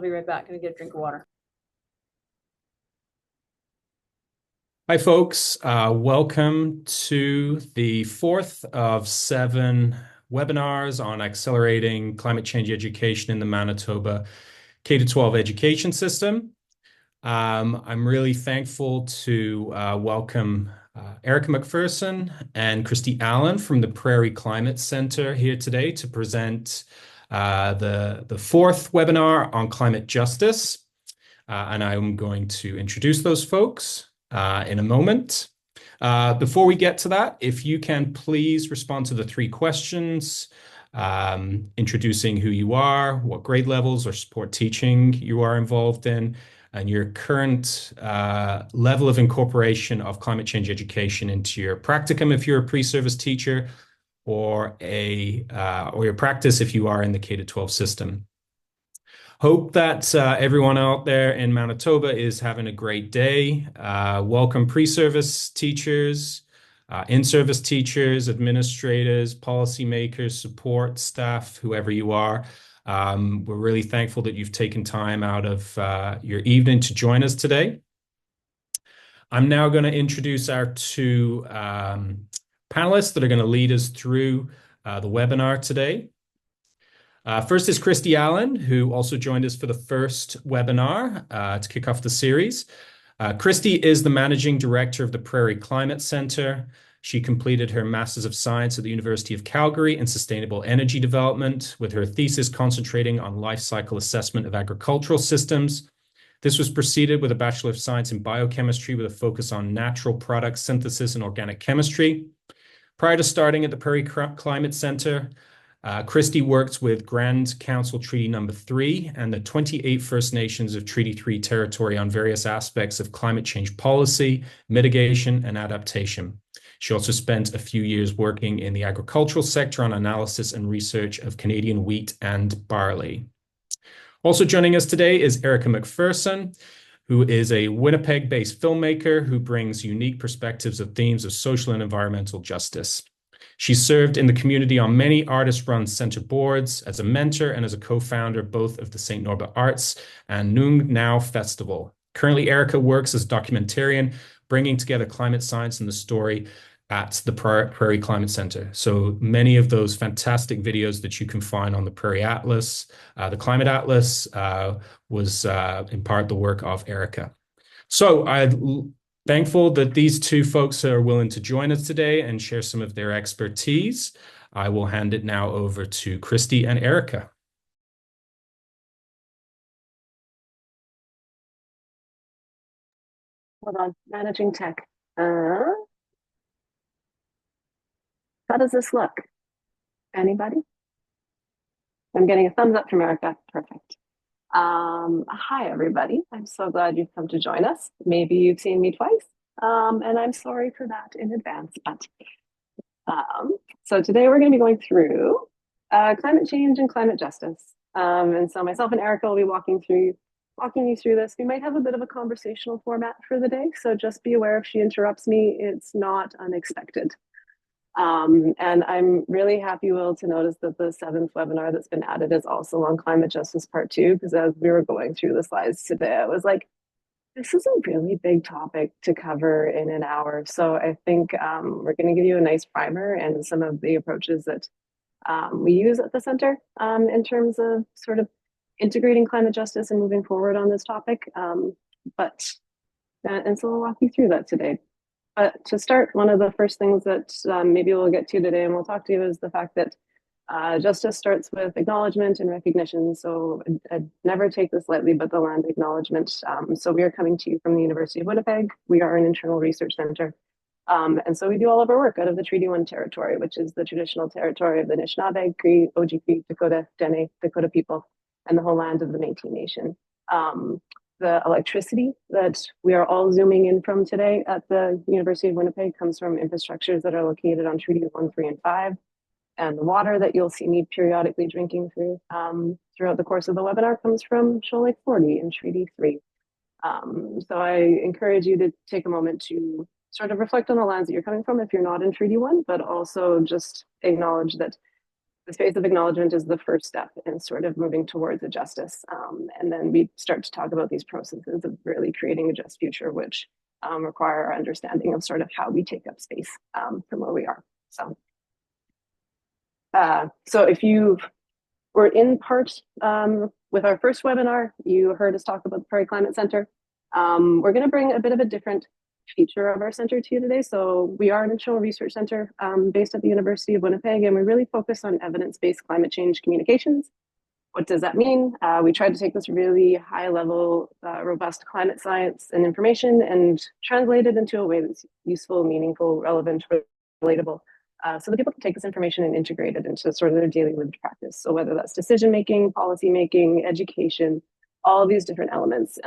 I'll be right back. Gonna get a drink of water. Hi, folks. Welcome to the fourth of 7 webinars on accelerating climate change education in the Manitoba K-12 education system. I'm really thankful to welcome Erica McPherson and Christy Allen from the Prairie Climate Center here today to present the fourth webinar on climate justice. And I'm going to introduce those folks in a moment. Before we get to that, if you can please respond to the 3 questions, introducing who you are, what grade levels or support teaching you are involved in, and your current level of incorporation of climate change education into your practicum if you're a pre-service teacher, or your practice if you are in the K-12 system. Hope that everyone out there in Manitoba is having a great day. Welcome pre-service teachers, in-service teachers, administrators, policymakers, support staff, whoever you are. We're really thankful that you've taken time out of your evening to join us today. I'm now going to introduce our 2 panelists that are going to lead us through the webinar today. First is Christy Allen, who also joined us for the first webinar to kick off the series. Christy is the Managing Director of the Prairie Climate Center. She completed her Masters of Science at the University of Calgary in Sustainable Energy Development, with her thesis concentrating on life cycle assessment of agricultural systems. This was preceded with a Bachelor of Science in Biochemistry with a focus on natural product synthesis and organic chemistry. Prior to starting at the Prairie Climate Center, Christy worked with Grand Council Treaty Number 3 and the 28 First Nations of Treaty 3 territory on various aspects of climate change policy, mitigation, and adaptation. She also spent a few years working in the agricultural sector on analysis and research of Canadian wheat and barley. Also joining us today is Erica McPherson, who is a Winnipeg-based filmmaker who brings unique perspectives of themes of social and environmental justice. She served in the community on many artist-run center boards as a mentor and as a co-founder both of the St. Norbert Arts and Noong Now Festival. Currently, Erica works as a documentarian, bringing together climate science and the story at the Prairie Climate Center. So many of those fantastic videos that you can find on the Prairie Atlas, the Climate Atlas, was in part the work of Erica. So I'm thankful that these 2 folks are willing to join us today and share some of their expertise. I will hand it now over to Christy and Erica. Hold on, managing tech. How does this look? Anybody? I'm getting a thumbs up from Erica. Perfect. Hi, everybody. I'm so glad you've come to join us. Maybe you've seen me twice, and I'm sorry for that in advance. But so today we're going to be going through climate change and climate justice. And so myself and Erica will be walking you through this. We might have a bit of a conversational format for the day, so just be aware if she interrupts me, it's not unexpected. And I'm really happy, Will, to notice that the 7th webinar that's been added is also on climate justice part 2, because as we were going through the slides today, I was like, this is a really big topic to cover in an hour. So I think we're going to give you a nice primer and some of the approaches that we use at the center in terms of sort of integrating climate justice and moving forward on this topic. And so we'll walk you through that today. But to start, one of the first things that maybe we'll get to today and we'll talk to you is the fact that justice starts with acknowledgement and recognition. So I'd never take this lightly, but the land acknowledgement. So we are coming to you from the University of Winnipeg. We are an internal research center. And so we do all of our work out of the Treaty 1 territory, which is the traditional territory of the Anishinaabe, Cree, Oji-Cree, Dakota, Dene, Dakota people, and the whole land of the Métis Nation. The electricity that we are all zooming in from today at the University of Winnipeg comes from infrastructures that are located on Treaty 1, 3, and 5. And the water that you'll see me periodically drinking through throughout the course of the webinar comes from Shoal Lake 40 in Treaty 3. So I encourage you to take a moment to sort of reflect on the lands that you're coming from if you're not in Treaty 1, but also just acknowledge that the space of acknowledgement is the first step in sort of moving towards a justice. And then we start to talk about these processes of really creating a just future, which require our understanding of sort of how we take up space from where we are. So if you were in part with our first webinar, you heard us talk about the Prairie Climate Center. We're going to bring a bit of a different feature of our center to you today. So we are an internal research center based at the University of Winnipeg, and we really focus on evidence-based climate change communications. What does that mean? We tried to take this really high-level, robust climate science and information and translate it into a way that's useful, meaningful, relevant, relatable, so that people can take this information and integrate it into sort of their daily lived practice. So whether that's decision-making, policy-making, education, all of these different elements.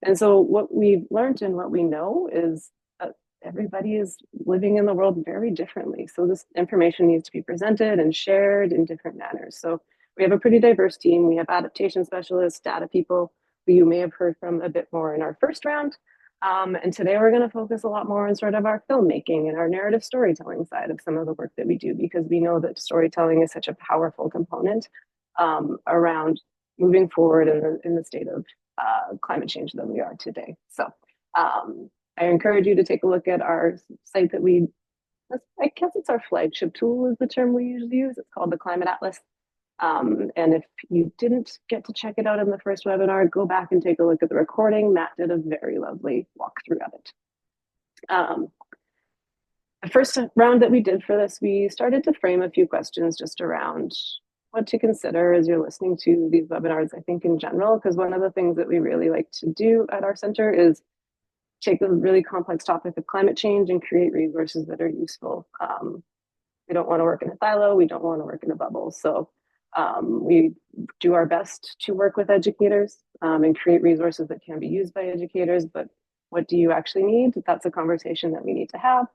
And so what we've learned and what we know is that everybody is living in the world very differently. So this information needs to be presented and shared in different manners. So we have a pretty diverse team. We have adaptation specialists, data people who you may have heard from a bit more in our first round. And today we're going to focus a lot more on sort of our filmmaking and our narrative storytelling side of some of the work that we do, because we know that storytelling is such a powerful component around moving forward in the state of climate change that we are today. So I encourage you to take a look at our site that I guess it's our flagship tool is the term we usually use. It's called the Climate Atlas. And if you didn't get to check it out in the first webinar, go back and take a look at the recording. Matt did a very lovely walkthrough of it. The first round that we did for this, we started to frame a few questions just around what to consider as you're listening to these webinars, I think in general, because one of the things that we really like to do at our center is take the really complex topic of climate change and create resources that are useful. We don't want to work in a silo. We don't want to work in a bubble. So we do our best to work with educators and create resources that can be used by educators, but what do you actually need? That's a conversation that we need to have,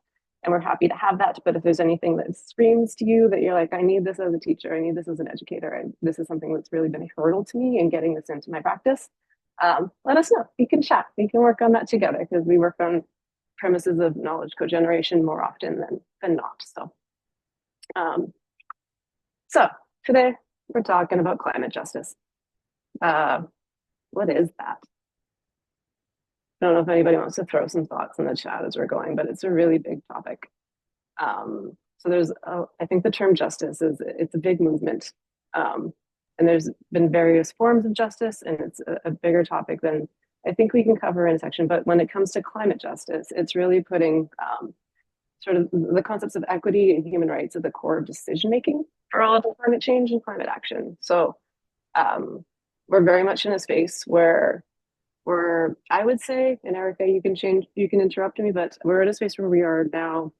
and we're happy to have that. But if there's anything that screams to you that you're like, I need this as a teacher, I need this as an educator, this is something that's really been a hurdle to me in getting this into my practice, let us know. We can chat. We can work on that together, because we work on premises of knowledge cogeneration more often than not. So today we're talking about climate justice. What is that? I don't know if anybody wants to throw some thoughts in the chat as we're going, but it's a really big topic. So there's, I think the term justice it's a big movement. And there's been various forms of justice, and it's a bigger topic than I think we can cover in a section. But when it comes to climate justice, it's really putting sort of the concepts of equity and human rights at the core of decision-making for all of climate change and climate action. So we're very much in a space where I would say, and Erica, you can interrupt me, but we're in a space where we are now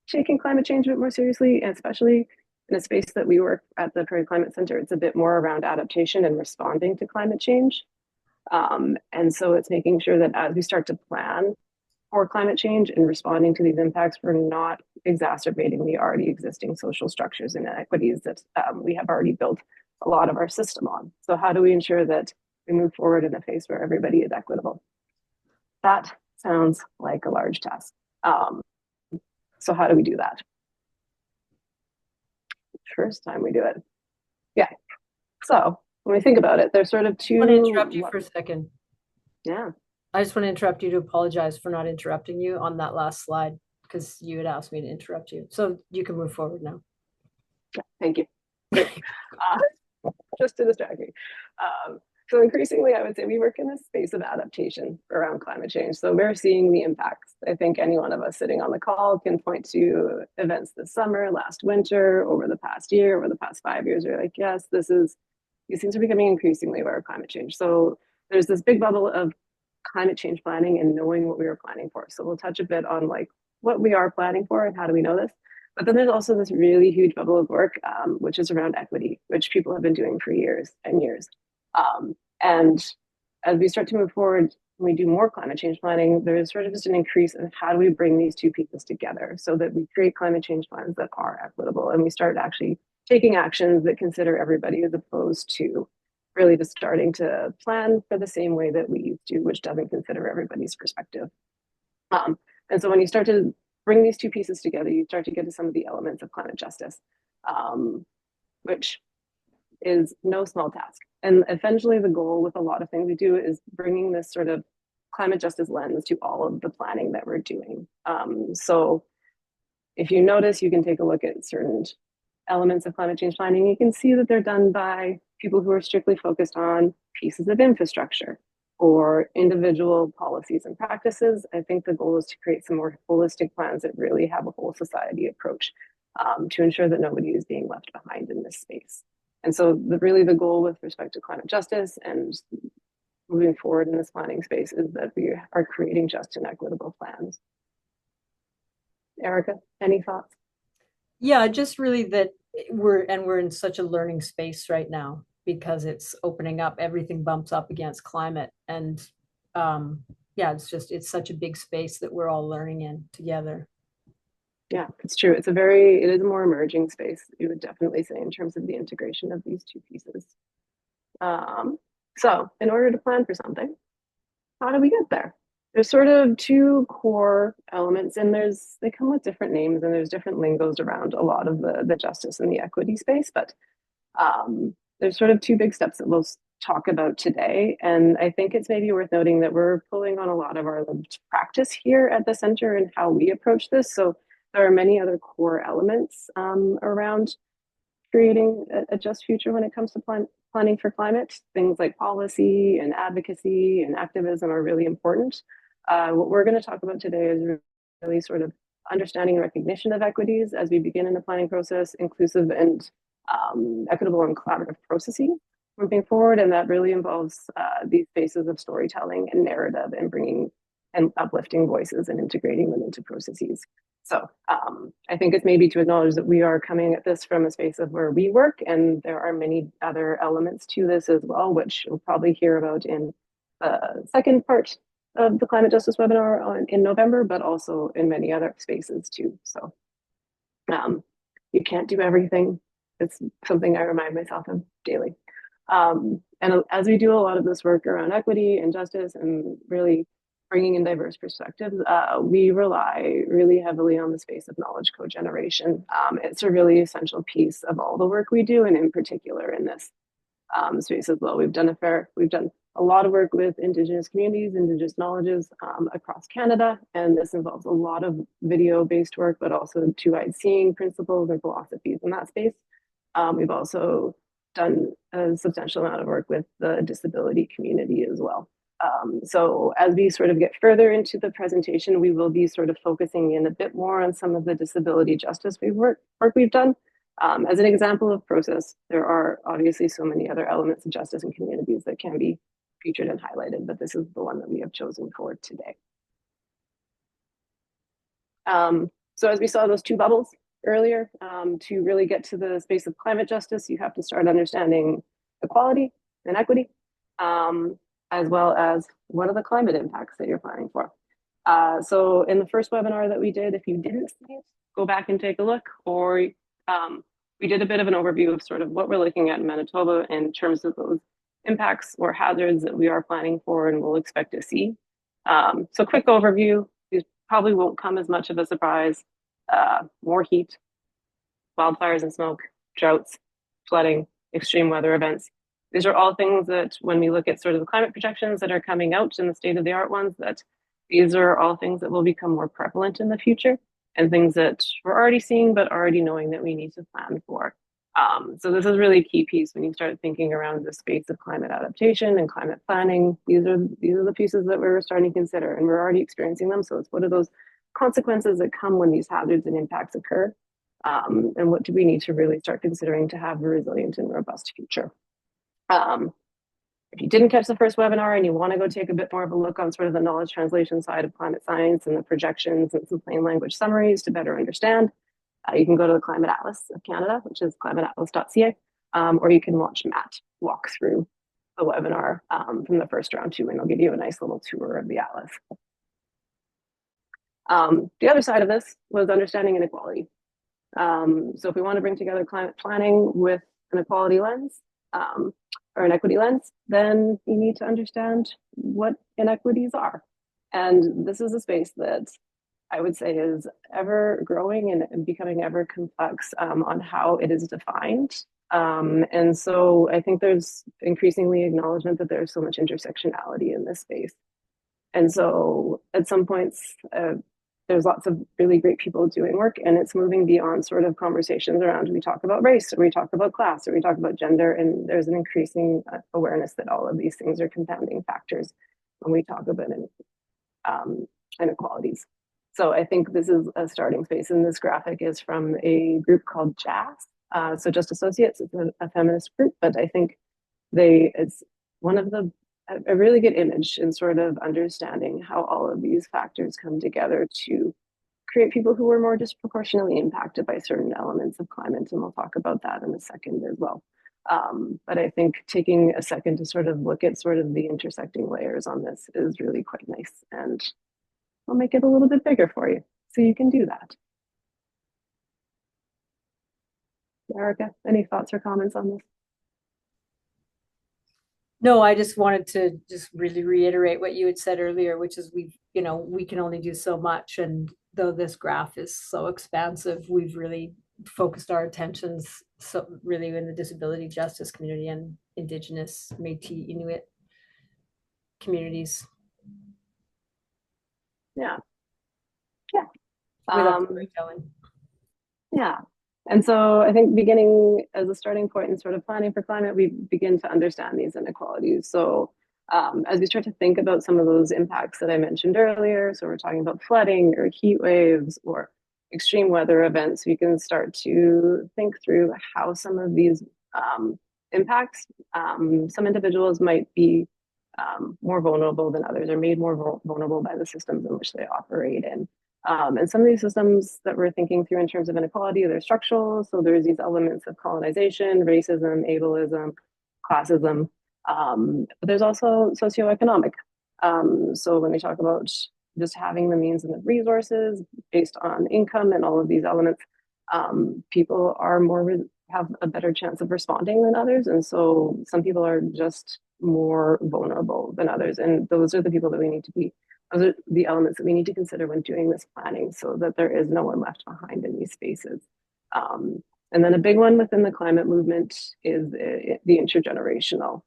taking climate change a bit more seriously, and especially in a space that we work at the Prairie Climate Center, it's a bit more around adaptation and responding to climate change. And so it's making sure that as we start to plan for climate change and responding to these impacts, we're not exacerbating the already existing social structures and inequities that we have already built a lot of our system on. So how do we ensure that we move forward in a phase where everybody is equitable? That sounds like a large task. So how do we do that? First time we do it. Yeah. So when we think about it, there's sort of two. I want to interrupt you for a second. Yeah. I just want to interrupt you to apologize for not interrupting you on that last slide, because you had asked me to interrupt you. So you can move forward now. Yeah, thank you. Just to distract me. So increasingly, I would say we work in this space of adaptation around climate change. So we're seeing the impacts. I think any one of us sitting on the call can point to events this summer, last winter, over the past year, over the past 5 years. We're like, yes, these things are becoming increasingly aware of climate change. So there's this big bubble of climate change planning and knowing what we were planning for. So we'll touch a bit on like what we are planning for and how do we know this. But then there's also this really huge bubble of work, which is around equity, which people have been doing for years and years. And as we start to move forward, when we do more climate change planning, there's sort of just an increase in how do we bring these two pieces together so that we create climate change plans that are equitable, and we start actually taking actions that consider everybody, as opposed to really just starting to plan for the same way that we used to, which doesn't consider everybody's perspective. And so when you start to bring these two pieces together, you start to get to some of the elements of climate justice. which is no small task. And eventually the goal with a lot of things we do is bringing this sort of climate justice lens to all of the planning that we're doing. So if you notice, you can take a look at certain elements of climate change planning. You can see that they're done by people who are strictly focused on pieces of infrastructure or individual policies and practices. I think the goal is to create some more holistic plans that really have a whole society approach to ensure that nobody is being left behind in this space. And so really the goal with respect to climate justice and moving forward in this planning space is that we are creating just and equitable plans. Erica, any thoughts? Yeah, just really that we're in such a learning space right now because it's opening up, everything bumps up against climate. And yeah, it's such a big space that we're all learning in together. Yeah, it's true. It is a more emerging space, you would definitely say, in terms of the integration of these two pieces. So in order to plan for something, how do we get there? There's sort of two core elements, and they come with different names, and there's different lingos around a lot of the justice and the equity space, but there's sort of two big steps that we'll talk about today. And I think it's maybe worth noting that we're pulling on a lot of our lived practice here at the center and how we approach this. So there are many other core elements around creating a just future when it comes to planning for climate. Things like policy and advocacy and activism are really important. What we're going to talk about today is really sort of understanding and recognition of equities as we begin in the planning process, inclusive and equitable and collaborative processes moving forward. And that really involves these spaces of storytelling and narrative and bringing and uplifting voices and integrating them into processes. So I think it's maybe to acknowledge that we are coming at this from a space of where we work, and there are many other elements to this as well, which you'll probably hear about in the second part of the climate justice webinar in November, but also in many other spaces too. So you can't do everything. It's something I remind myself of daily. And as we do a lot of this work around equity and justice and really bringing in diverse perspectives, we rely really heavily on the space of knowledge co-generation. It's a really essential piece of all the work we do, and in particular in this space as well. We've done a lot of work with Indigenous communities, Indigenous knowledges across Canada, and this involves a lot of video-based work, but also two-eyed seeing principles and philosophies in that space. We've also done a substantial amount of work with the disability community as well. So as we sort of get further into the presentation, we will be sort of focusing in a bit more on some of the disability justice work we've done. As an example of process, there are obviously so many other elements of justice in communities that can be featured and highlighted, but this is the one that we have chosen for today. So as we saw those two bubbles earlier, to really get to the space of climate justice, you have to start understanding equality and equity, as well as what are the climate impacts that you're planning for. So in the first webinar that we did, if you didn't see it, go back and take a look, or we did a bit of an overview of sort of what we're looking at in Manitoba in terms of those impacts or hazards that we are planning for and will expect to see. So quick overview, these probably won't come as much of a surprise. More heat, wildfires and smoke, droughts, flooding, extreme weather events. These are all things that when we look at sort of the climate projections that are coming out and the state-of-the-art ones, that these are all things that will become more prevalent in the future and things that we're already seeing, but already knowing that we need to plan for. So this is really a key piece when you start thinking around the space of climate adaptation and climate planning. These are the pieces that we're starting to consider, and we're already experiencing them. So it's what are those consequences that come when these hazards and impacts occur? And what do we need to really start considering to have a resilient and robust future? If you didn't catch the first webinar and you want to go take a bit more of a look on sort of the knowledge translation side of climate science and the projections and some plain language summaries to better understand, you can go to the Climate Atlas of Canada, which is climateatlas.ca, or you can watch Matt walk through the webinar from the first round too, and I'll give you a nice little tour of the Atlas. The other side of this was understanding inequality. So if we want to bring together climate planning with an equality lens, or an equity lens, then you need to understand what inequities are. And this is a space that I would say is ever growing and becoming ever complex on how it is defined. And so I think there's increasingly acknowledgement that there's so much intersectionality in this space. And so at some points, there's lots of really great people doing work, and it's moving beyond sort of conversations around we talk about race, or we talk about class, or we talk about gender, and there's an increasing awareness that all of these things are compounding factors when we talk about inequalities. So I think this is a starting space, and this graphic is from a group called JAS. So Just Associates, it's a feminist group, but I think it's one of a really good image in sort of understanding how all of these factors come together to create people who are more disproportionately impacted by certain elements of climate. And we'll talk about that in a second as well. But I think taking a second to sort of look at sort of the intersecting layers on this is really quite nice. And I'll make it a little bit bigger for you so you can do that. Erica, any thoughts or comments on this? No, I just wanted to just really reiterate what you had said earlier, which is we can only do so much. And though this graph is so expansive, we've really focused our attentions so really in the disability justice community and Indigenous, Métis, Inuit communities. Yeah. Storytelling. Yeah. And so I think beginning as a starting point in sort of planning for climate, we begin to understand these inequalities. So as we start to think about some of those impacts that I mentioned earlier, so we're talking about flooding or heat waves or extreme weather events, we can start to think through how some of these impacts, some individuals might be more vulnerable than others, or made more vulnerable by the systems in which they operate in. And some of these systems that we're thinking through in terms of inequality, they're structural. So there's these elements of colonization, racism, ableism, classism, but there's also socioeconomic. So when we talk about just having the means and the resources based on income and all of these elements, people are have a better chance of responding than others. And so some people are just more vulnerable than others. And those are the people that we need to be, those are the elements that we need to consider when doing this planning so that there is no one left behind in these spaces. And then a big one within the climate movement is the intergenerational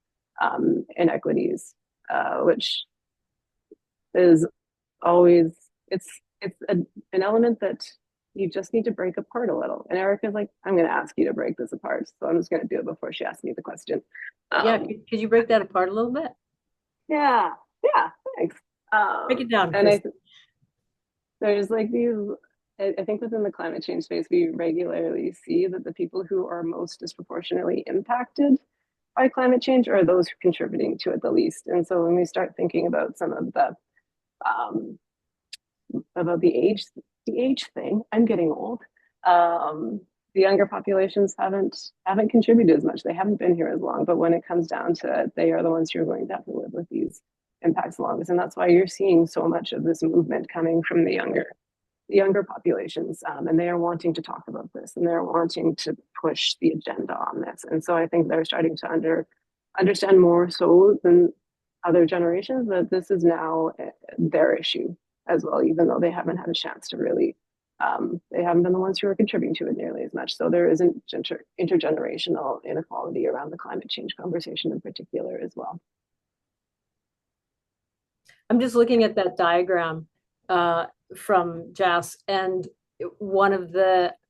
inequities, which is always, it's an element that you just need to break apart a little. And Erica's like, I'm going to ask you to break this apart. So I'm just going to do it before she asks me the question. Yeah, could you break that apart a little bit? Yeah, thanks. Break it down. And there's like these, I think within the climate change space, we regularly see that the people who are most disproportionately impacted by climate change are those who are contributing to it the least. And so when we start thinking about some of the, about the age thing, I'm getting old. The younger populations haven't contributed as much. They haven't been here as long, but when it comes down to it, they are the ones who are going to have to live with these impacts the longest. And that's why you're seeing so much of this movement coming from the younger populations, and they are wanting to talk about this, and they're wanting to push the agenda on this. And so I think they're starting to understand more so than other generations that this is now their issue as well, even though they haven't had a chance to really, they haven't been the ones who are contributing to it nearly as much. So there isn't intergenerational inequality around the climate change conversation in particular as well. I'm just looking at that diagram from JAS, and one of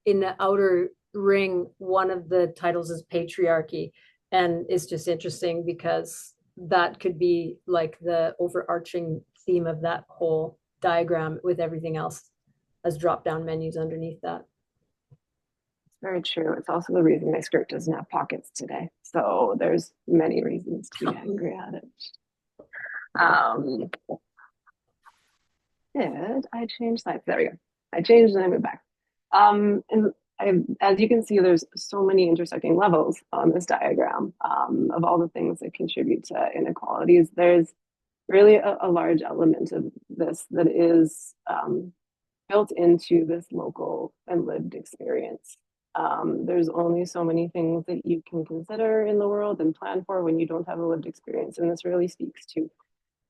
in the outer ring, one of the titles is patriarchy. And it's just interesting because that could be like the overarching theme of that whole diagram, with everything else as drop-down menus underneath that. It's very true. It's also the reason my skirt doesn't have pockets today. So there's many reasons to be angry at it. Did I change slides? There we go. I changed and I moved back. And as you can see, there's so many intersecting levels on this diagram of all the things that contribute to inequalities. There's really a large element of this that is built into this local and lived experience. There's only so many things that you can consider in the world and plan for when you don't have a lived experience. And this really speaks to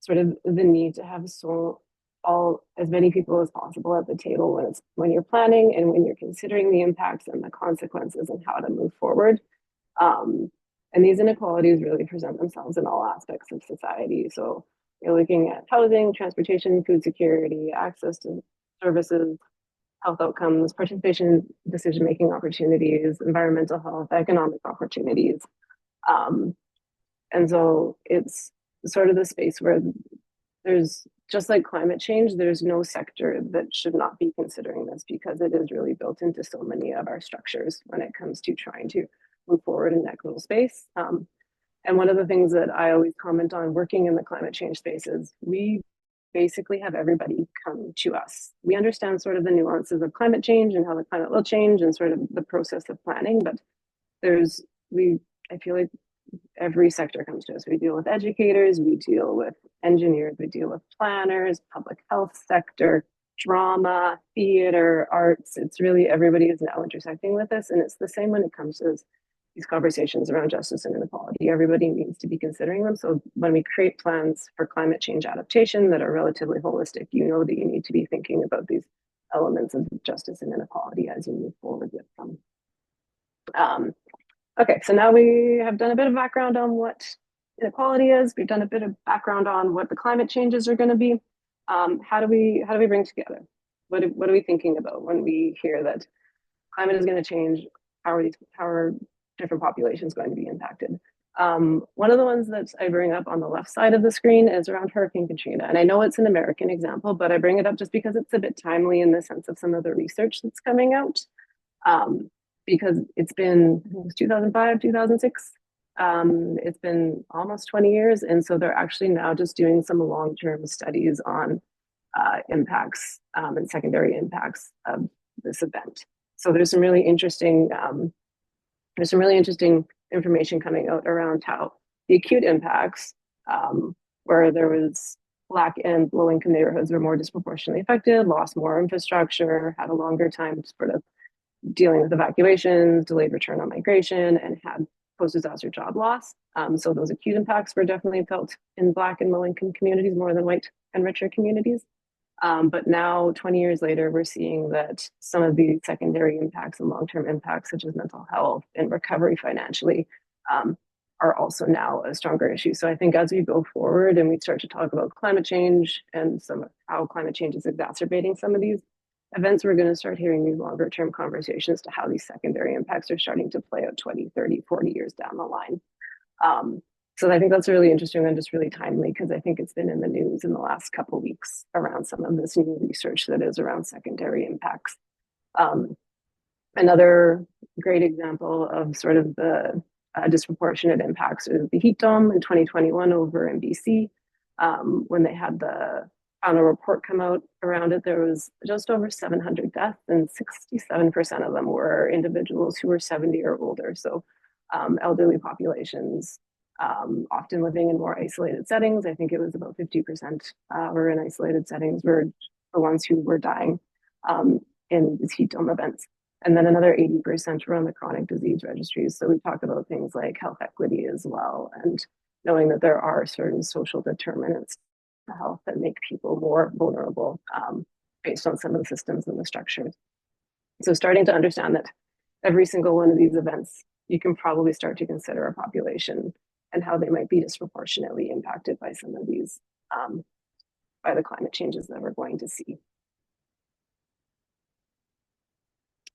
sort of the need to have as many people as possible at the table when you're planning and when you're considering the impacts and the consequences and how to move forward. And these inequalities really present themselves in all aspects of society. So you're looking at housing, transportation, food security, access to services, health outcomes, participation, decision-making opportunities, environmental health, economic opportunities. And so it's sort of the space where there's, just like climate change, there's no sector that should not be considering this, because it is really built into so many of our structures when it comes to trying to move forward in equitable space. And one of the things that I always comment on working in the climate change space is we basically have everybody come to us. We understand sort of the nuances of climate change and how the climate will change and sort of the process of planning, but I feel like every sector comes to us. We deal with educators, we deal with engineers, we deal with planners, public health sector, drama, theater, arts. It's really, everybody is now intersecting with this. And it's the same when it comes to these conversations around justice and inequality. Everybody needs to be considering them. So when we create plans for climate change adaptation that are relatively holistic, you know that you need to be thinking about these elements of justice and inequality as you move forward with them. Okay, so now we have done a bit of background on what inequality is. We've done a bit of background on what the climate changes are going to be. How do we bring together? What are we thinking about when we hear that climate is going to change? How are different populations going to be impacted? One of the ones that I bring up on the left side of the screen is around Hurricane Katrina. And I know it's an American example, but I bring it up just because it's a bit timely in the sense of some of the research that's coming out. Because it's been 2005, 2006. It's been almost 20 years. And so they're actually now just doing some long-term studies on impacts and secondary impacts of this event. So there's some really interesting information coming out around how the acute impacts, where there was Black and low-income neighborhoods were more disproportionately affected, lost more infrastructure, had a longer time sort of dealing with evacuations, delayed return on migration, and had post-disaster job loss. So those acute impacts were definitely felt in Black and low-income communities more than white and richer communities. But now, 20 years later, we're seeing that some of the secondary impacts and long-term impacts, such as mental health and recovery financially, are also now a stronger issue. So I think as we go forward and we start to talk about climate change and how climate change is exacerbating some of these events, we're going to start hearing these longer term conversations to how these secondary impacts are starting to play out 20, 30, 40 years down the line. So I think that's really interesting and just really timely, because I think it's been in the news in the last couple of weeks around some of this new research that is around secondary impacts. Another great example of sort of the disproportionate impacts is the heat dome in 2021 over in BC. When they had the final report come out around it, there was just over 700 deaths, and 67% of them were individuals who were 70 or older. So elderly populations, often living in more isolated settings. I think it was about 50% were in isolated settings, were the ones who were dying in these heat dome events. And then another 80% were on the chronic disease registries. So we talk about things like health equity as well, and knowing that there are certain social determinants of health that make people more vulnerable based on some of the systems and the structures. So starting to understand that every single one of these events, you can probably start to consider a population and how they might be disproportionately impacted by some of these, by the climate changes that we're going to see.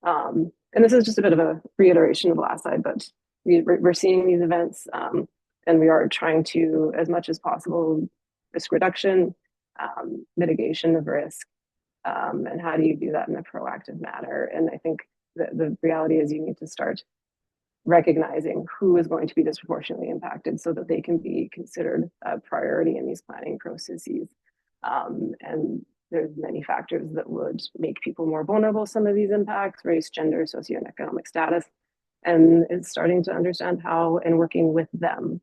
And this is just a bit of a reiteration of the last slide, but we're seeing these events and we are trying to, as much as possible, risk reduction, mitigation of risk, and how do you do that in a proactive manner? And I think the reality is you need to start recognizing who is going to be disproportionately impacted so that they can be considered a priority in these planning processes. And there's many factors that would make people more vulnerable to some of these impacts: race, gender, socioeconomic status. And it's starting to understand how, and working with them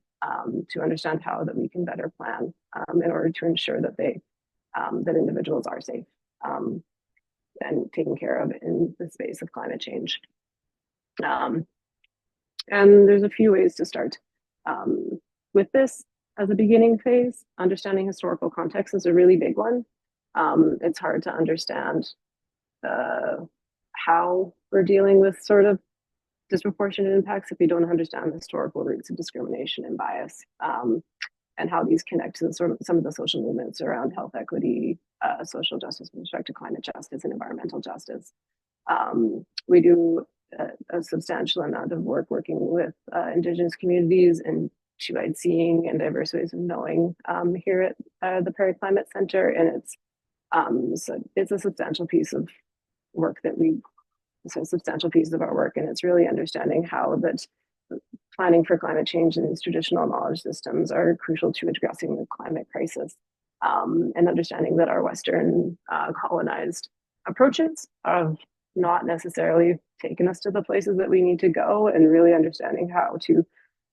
to understand how that we can better plan in order to ensure that that individuals are safe and taken care of in the space of climate change. And there's a few ways to start with this as a beginning phase. Understanding historical context is a really big one. It's hard to understand how we're dealing with sort of disproportionate impacts if we don't understand the historical roots of discrimination and bias, and how these connect to some of the social movements around health equity, social justice with respect to climate justice and environmental justice. We do a substantial amount of work working with Indigenous communities and two-eyed seeing and diverse ways of knowing here at the Prairie Climate Center, and it's a substantial piece of work it's a substantial piece of our work, and it's really understanding how that planning for climate change and these traditional knowledge systems are crucial to addressing the climate crisis, and understanding that our Western colonized approaches have not necessarily taken us to the places that we need to go, and really understanding how to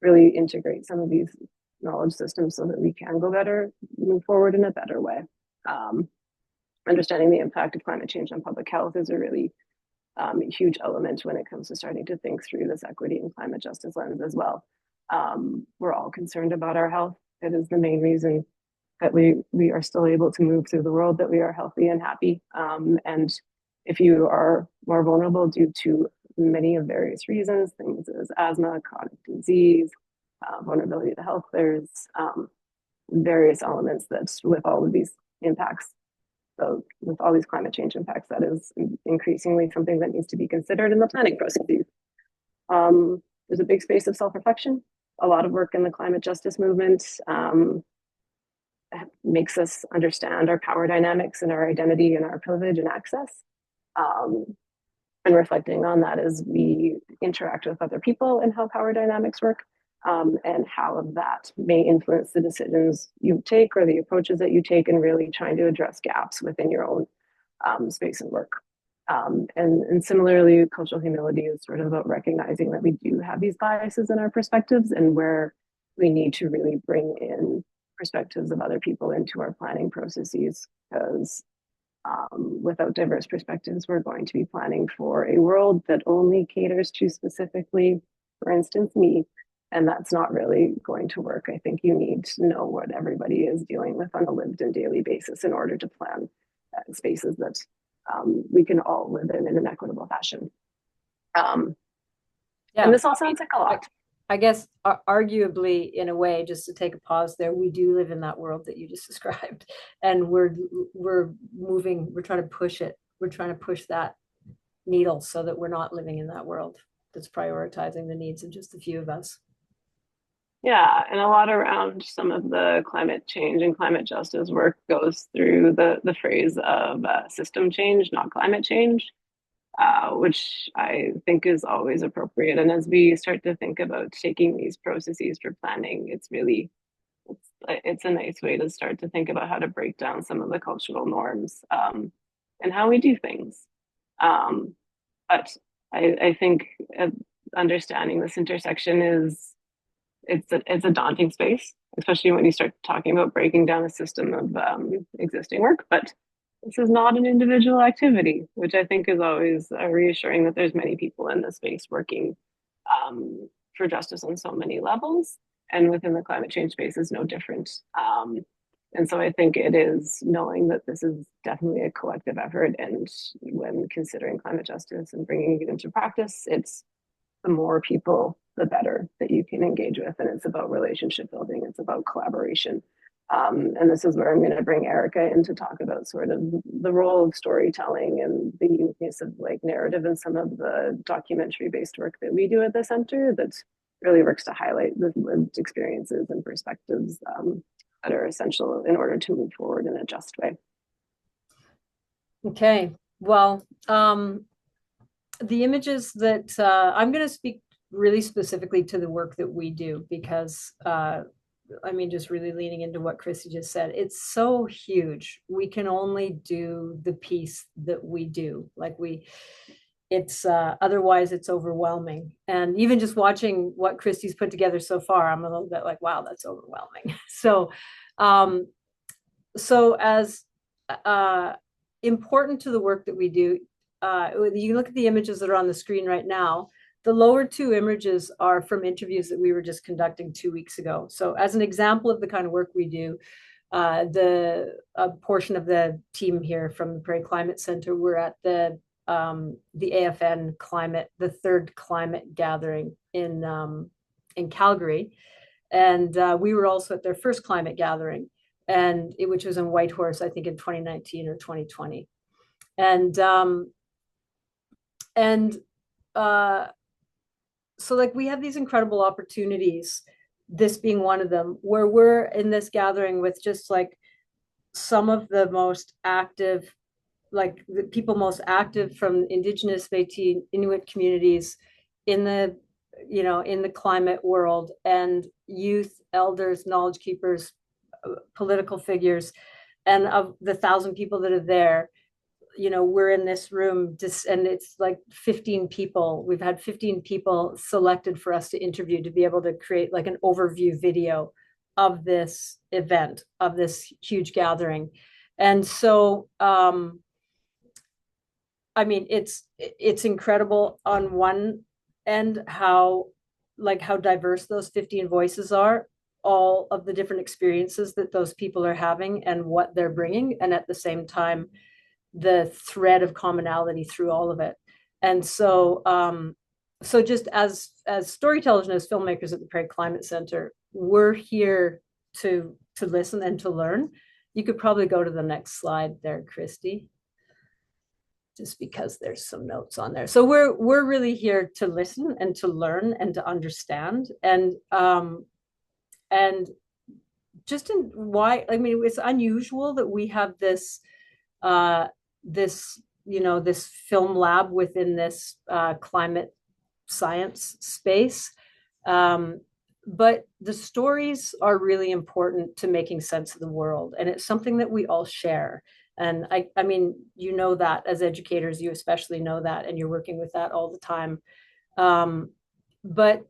really integrate some of these knowledge systems so that we can move forward in a better way. Understanding the impact of climate change on public health is a really huge element when it comes to starting to think through this equity and climate justice lens as well. We're all concerned about our health. It is the main reason that we are still able to move through the world, that we are healthy and happy. And if you are more vulnerable due to many of various reasons, things as asthma, chronic disease, vulnerability to health, there's various elements that with all of these impacts, so with all these climate change impacts, that is increasingly something that needs to be considered in the planning processes. There's a big space of self-reflection. A lot of work in the climate justice movement makes us understand our power dynamics and our identity and our privilege and access. And reflecting on that as we interact with other people and how power dynamics work, and how that may influence the decisions you take or the approaches that you take, and really trying to address gaps within your own space and work. And similarly, cultural humility is sort of about recognizing that we do have these biases in our perspectives, and where we need to really bring in perspectives of other people into our planning processes, because without diverse perspectives, we're going to be planning for a world that only caters to specifically, for instance, me, and that's not really going to work. I think you need to know what everybody is dealing with on a lived and daily basis in order to plan spaces that we can all live in an equitable fashion. And this all sounds like a lot. I guess arguably, in a way, just to take a pause there, we do live in that world that you just described, and we're moving. We're trying to push it. We're trying to push that needle so that we're not living in that world that's prioritizing the needs of just a few of us. Yeah, and a lot around some of the climate change and climate justice work goes through the phrase of system change, not climate change. Which I think is always appropriate. And as we start to think about taking these processes for planning, it's a nice way to start to think about how to break down some of the cultural norms and how we do things. But I think understanding this intersection it's a daunting space, especially when you start talking about breaking down a system of existing work. But this is not an individual activity, which I think is always reassuring that there's many people in the space working for justice on so many levels, and within the climate change space is no different. And so I think it is knowing that this is definitely a collective effort, and when considering climate justice and bringing it into practice, it's the more people, the better that you can engage with, and it's about relationship building, it's about collaboration. And this is where I'm going to bring Erica in to talk about sort of the role of storytelling and the uniqueness of like narrative and some of the documentary-based work that we do at the center that really works to highlight the lived experiences and perspectives that are essential in order to move forward in a just way. Okay, well, the images that I'm going to speak really specifically to the work that we do, because I mean, just really leaning into what Chrissy just said, it's so huge. We can only do the piece that we do. It's otherwise it's overwhelming. And even just watching what Christy's put together so far, I'm a little bit like, wow, that's overwhelming. So, as important to the work that we do, you look at the images that are on the screen right now. The lower two images are from interviews that we were just conducting 2 weeks ago. So as an example of the kind of work we do, a portion of the team here from the Prairie Climate Center were at the the AFN climate, the third climate gathering in Calgary. And we were also at their first climate gathering, which was in Whitehorse, I think in 2019 or 2020. And so like we have these incredible opportunities, this being one of them, where we're in this gathering with just like some of the most active, like the people most active from Indigenous, Métis, Inuit communities in the, in the climate world, and youth, elders, knowledge keepers, political figures. And of the 1,000 people that are there, we're in this room and it's like 15 people. We've had 15 people selected for us to interview to be able to create like an overview video of this event, of this huge gathering. And so, I mean, it's incredible on one end how diverse those 15 voices are, all of the different experiences that those people are having and what they're bringing, and at the same time, the thread of commonality through all of it. And so, so just as storytellers and as filmmakers at the Prairie Climate Center, we're here to listen and to learn. You could probably go to the next slide there, Christy, just because there's some notes on there. So we're really here to listen and to learn and to understand. And just in why, I mean, it's unusual that we have this this film lab within this climate science space. But the stories are really important to making sense of the world. And it's something that we all share. And I mean, that as educators, you especially know that, and you're working with that all the time. But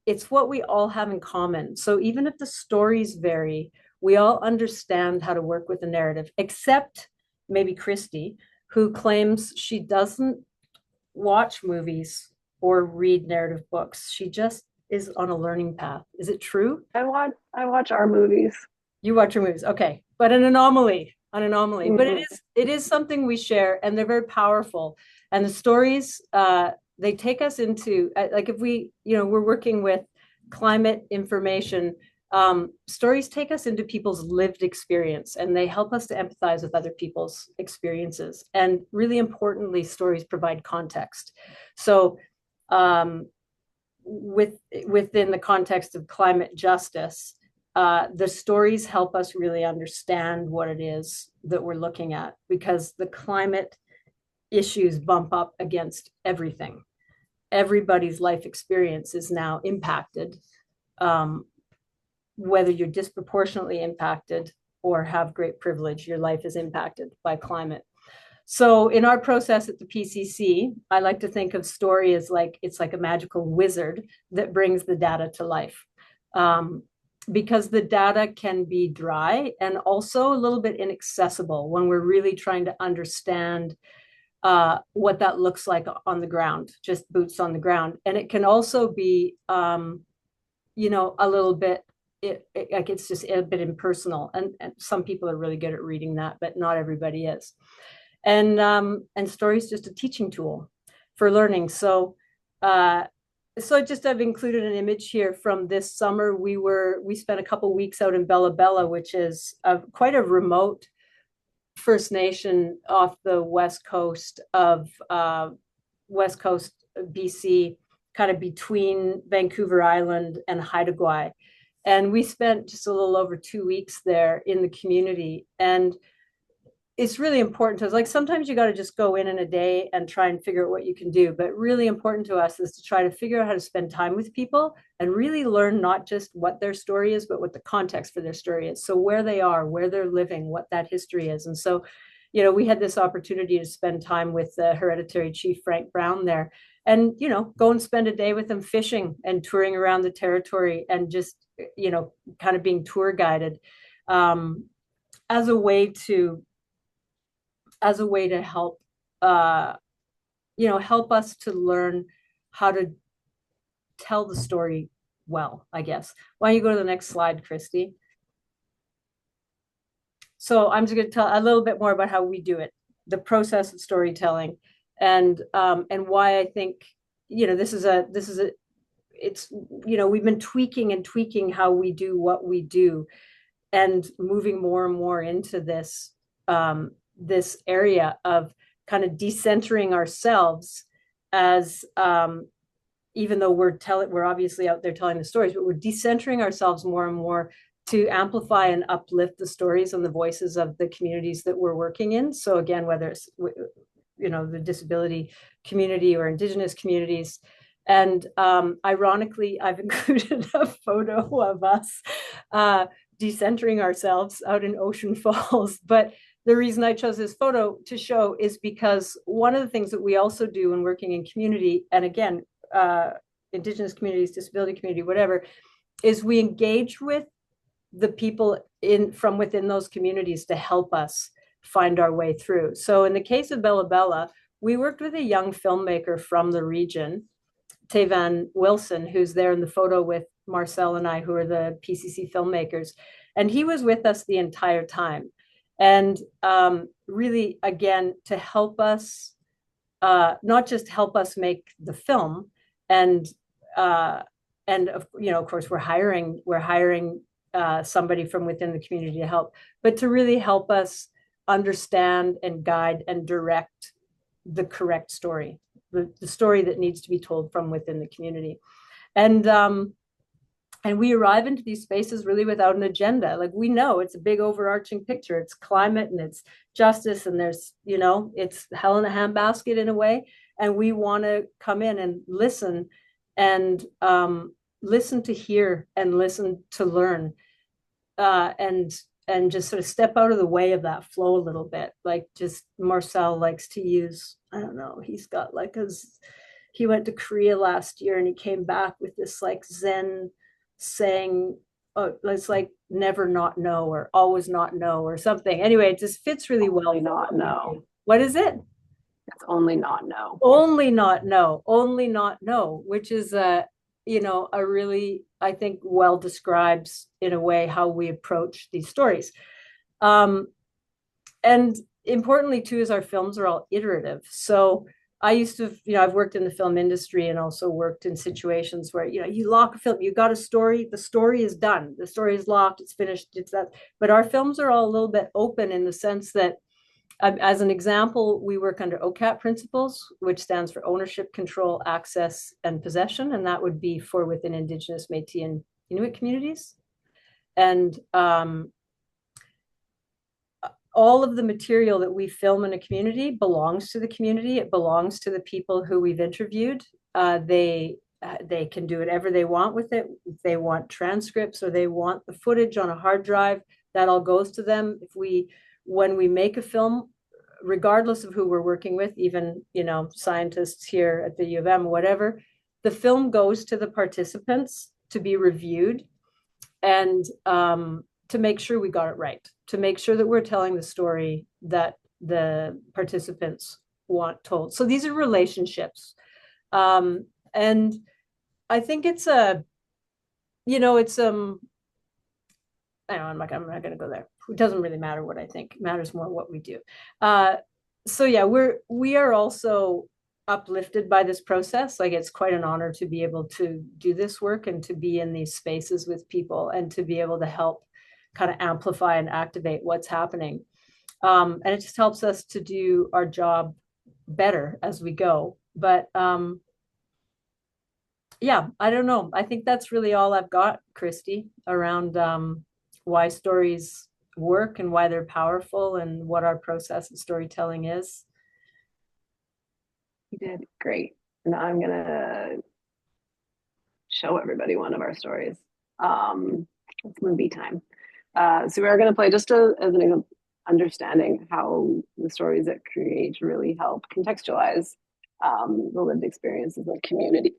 it's what we all have in common. So even if the stories vary, we all understand how to work with the narrative, except maybe Christy, who claims she doesn't watch movies or read narrative books. She just is on a learning path. Is it true? I watch our movies. You watch your movies, okay, but an anomaly. Mm-hmm. But it is something we share, and they're very powerful. And the stories, they take us into, like, if we're working with climate information, stories take us into people's lived experience, and they help us to empathize with other people's experiences. And really importantly, stories provide context. So within the context of climate justice, the stories help us really understand what it is that we're looking at, because the climate issues bump up against everything. Everybody's life experience is now impacted, whether you're disproportionately impacted or have great privilege, your life is impacted by climate. So in our process at the PCC, I like to think of story as it's like a magical wizard that brings the data to life. Because the data can be dry and also a little bit inaccessible when we're really trying to understand what that looks like on the ground, just boots on the ground. And it can also be, a little bit, it's just a bit impersonal. And some people are really good at reading that, but not everybody is. And story is just a teaching tool for learning. So I've included an image here from this summer. We spent a couple weeks out in Bella Bella, which is quite a remote First Nation off the west coast of BC, kind of between Vancouver Island and Haida Gwaii. And we spent just a little over 2 weeks there in the community. And it's really important to us. Like, sometimes you got to just go in a day and try and figure out what you can do. But really important to us is to try to figure out how to spend time with people and really learn not just what their story is, but what the context for their story is. So where they are, where they're living, what that history is. And so, we had this opportunity to spend time with the hereditary chief, Frank Brown, there, and, go and spend a day with them fishing and touring around the territory and just, kind of being tour guided as a way to help, help us to learn how to tell the story well, I guess. Why don't you go to the next slide, Christy? So I'm just going to tell a little bit more about how we do it. the process of storytelling, and why I think, this is a it's, we've been tweaking and tweaking how we do what we do, and moving more and more into this area of kind of decentering ourselves as, even though we're obviously out there telling the stories, but we're decentering ourselves more and more to amplify and uplift the stories and the voices of the communities that we're working in. So again, whether it's the disability community or Indigenous communities. And ironically, I've included a photo of us decentering ourselves out in Ocean Falls. But the reason I chose this photo to show is because one of the things that we also do when working in community, and again, Indigenous communities, disability community, whatever, is we engage with the people from within those communities to help us find our way through. So in the case of Bella Bella, we worked with a young filmmaker from the region, Tavan Wilson, who's there in the photo with Marcel and I, who are the PCC filmmakers. And he was with us the entire time. And really, again, to help us, not just help us make the film, and of course, we're hiring somebody from within the community to help, but to really help us understand and guide and direct the correct story, the story that needs to be told from within the community. And we arrive into these spaces really without an agenda. Like, we know it's a big overarching picture. It's climate and it's justice, and there's, it's hell in a handbasket in a way. And we want to come in and listen, and listen to hear and listen to learn, and just sort of step out of the way of that flow a little bit. Like, just Marcel likes to use, I don't know, he's got he went to Korea last year and he came back with this like Zen saying, oh, it's like never not know, or always not know, or something. Anyway, it just fits really well. Only not know. What is it? It's only not know. Only not know. Only not know, which is a really, I think, well describes in a way how we approach these stories. And importantly too, is our films are all iterative. So I used to, I've worked in the film industry and also worked in situations where, you lock a film, you got a story, the story is done, the story is locked, it's finished, it's that. But our films are all a little bit open in the sense that, as an example, we work under OCAP principles, which stands for ownership, control, access, and possession. And that would be for within Indigenous, Métis, and Inuit communities. And all of the material that we film in a community belongs to the community. It belongs to the people who we've interviewed. They can do whatever they want with it. If they want transcripts or they want the footage on a hard drive, that all goes to them. When we make a film, regardless of who we're working with, even, scientists here at the U of M, whatever, the film goes to the participants to be reviewed, and to make sure we got it right, to make sure that we're telling the story that the participants want told. So these are relationships. And I think it's I know, I'm not going to go there. It doesn't really matter what I think. It matters more what we do. So yeah, we are also uplifted by this process. Like, it's quite an honor to be able to do this work and to be in these spaces with people and to be able to help kind of amplify and activate what's happening. And it just helps us to do our job better as we go. But yeah, I don't know. I think that's really all I've got, Christy, around why stories work and why they're powerful and what our process of storytelling is. You did great. And I'm gonna show everybody one of our stories. It's movie time. So we are going to play just as an understanding how the stories that Create really help contextualize the lived experiences of communities.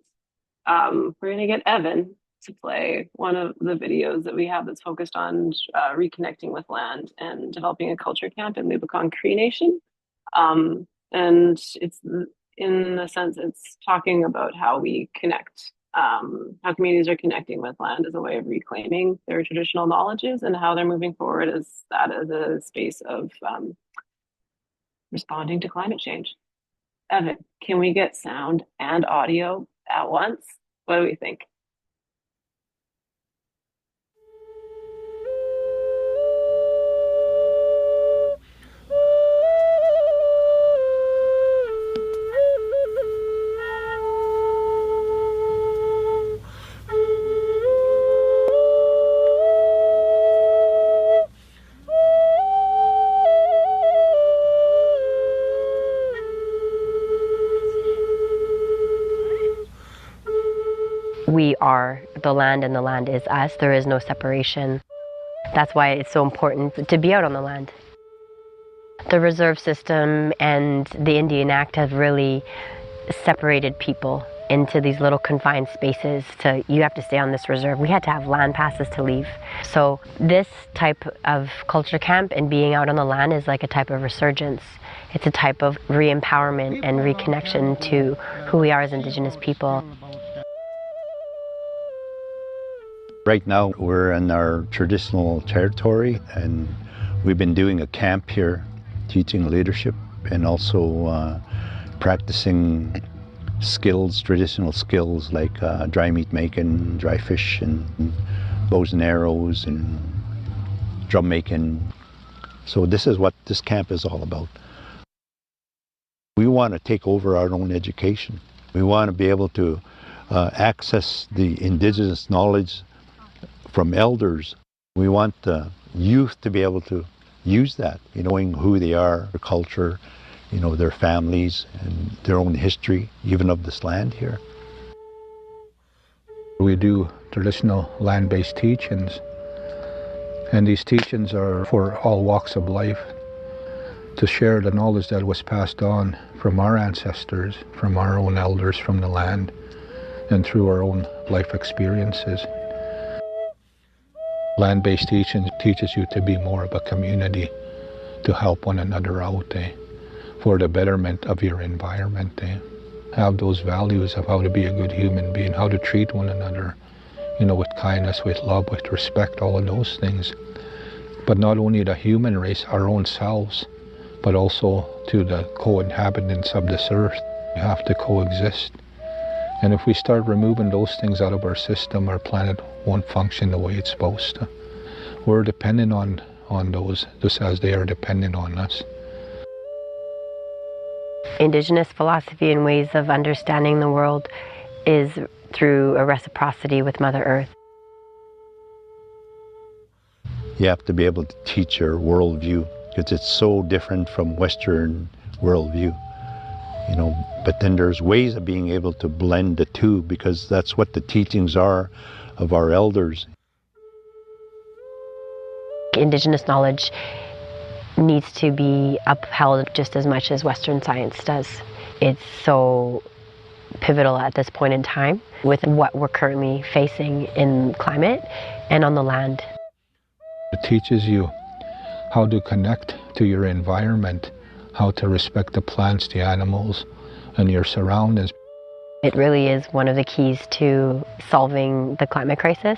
We're going to get Evan to play one of the videos that we have that's focused on reconnecting with land and developing a culture camp in Lubicon Cree Nation. And it's, in a sense, it's talking about how we connect, how communities are connecting with land as a way of reclaiming their traditional knowledges, and how they're moving forward as a space of responding to climate change. Evan, can we get sound and audio at once? What do we think? We are the land and the land is us. There is no separation. That's why it's so important to be out on the land. The reserve system and the Indian Act have really separated people into these little confined spaces. So you have to stay on this reserve. We had to have land passes to leave. So this type of culture camp and being out on the land is like a type of resurgence. It's a type of re-empowerment and reconnection to who we are as Indigenous people. Right now we're in our traditional territory, and we've been doing a camp here, teaching leadership and also practicing skills, traditional skills like dry meat making, dry fish, and bows and arrows, and drum making. So this is what this camp is all about. We want to take over our own education. We want to be able to access the Indigenous knowledge from elders. We want the youth to be able to use that, knowing who they are, their culture, their families and their own history, even of this land here. We do traditional land-based teachings, and these teachings are for all walks of life, to share the knowledge that was passed on from our ancestors, from our own elders from the land, and through our own life experiences. Land-based teaching teaches you to be more of a community, to help one another out, for the betterment of your environment. Have those values of how to be a good human being, how to treat one another, with kindness, with love, with respect, all of those things. But not only the human race, our own selves, but also to the co-inhabitants of this earth. We have to coexist. And if we start removing those things out of our system, our planet won't function the way it's supposed to. We're dependent on those, just as they are dependent on us. Indigenous philosophy and ways of understanding the world is through a reciprocity with Mother Earth. You have to be able to teach your worldview, because it's so different from Western worldview. But then there's ways of being able to blend the two, because that's what the teachings are of our elders. Indigenous knowledge needs to be upheld just as much as Western science does. It's so pivotal at this point in time with what we're currently facing in climate and on the land. It teaches you how to connect to your environment, how to respect the plants, the animals, and your surroundings. It really is one of the keys to solving the climate crisis.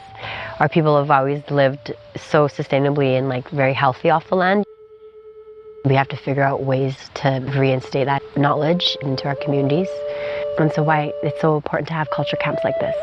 Our people have always lived so sustainably and very healthy off the land. We have to figure out ways to reinstate that knowledge into our communities. And so why it's so important to have culture camps like this.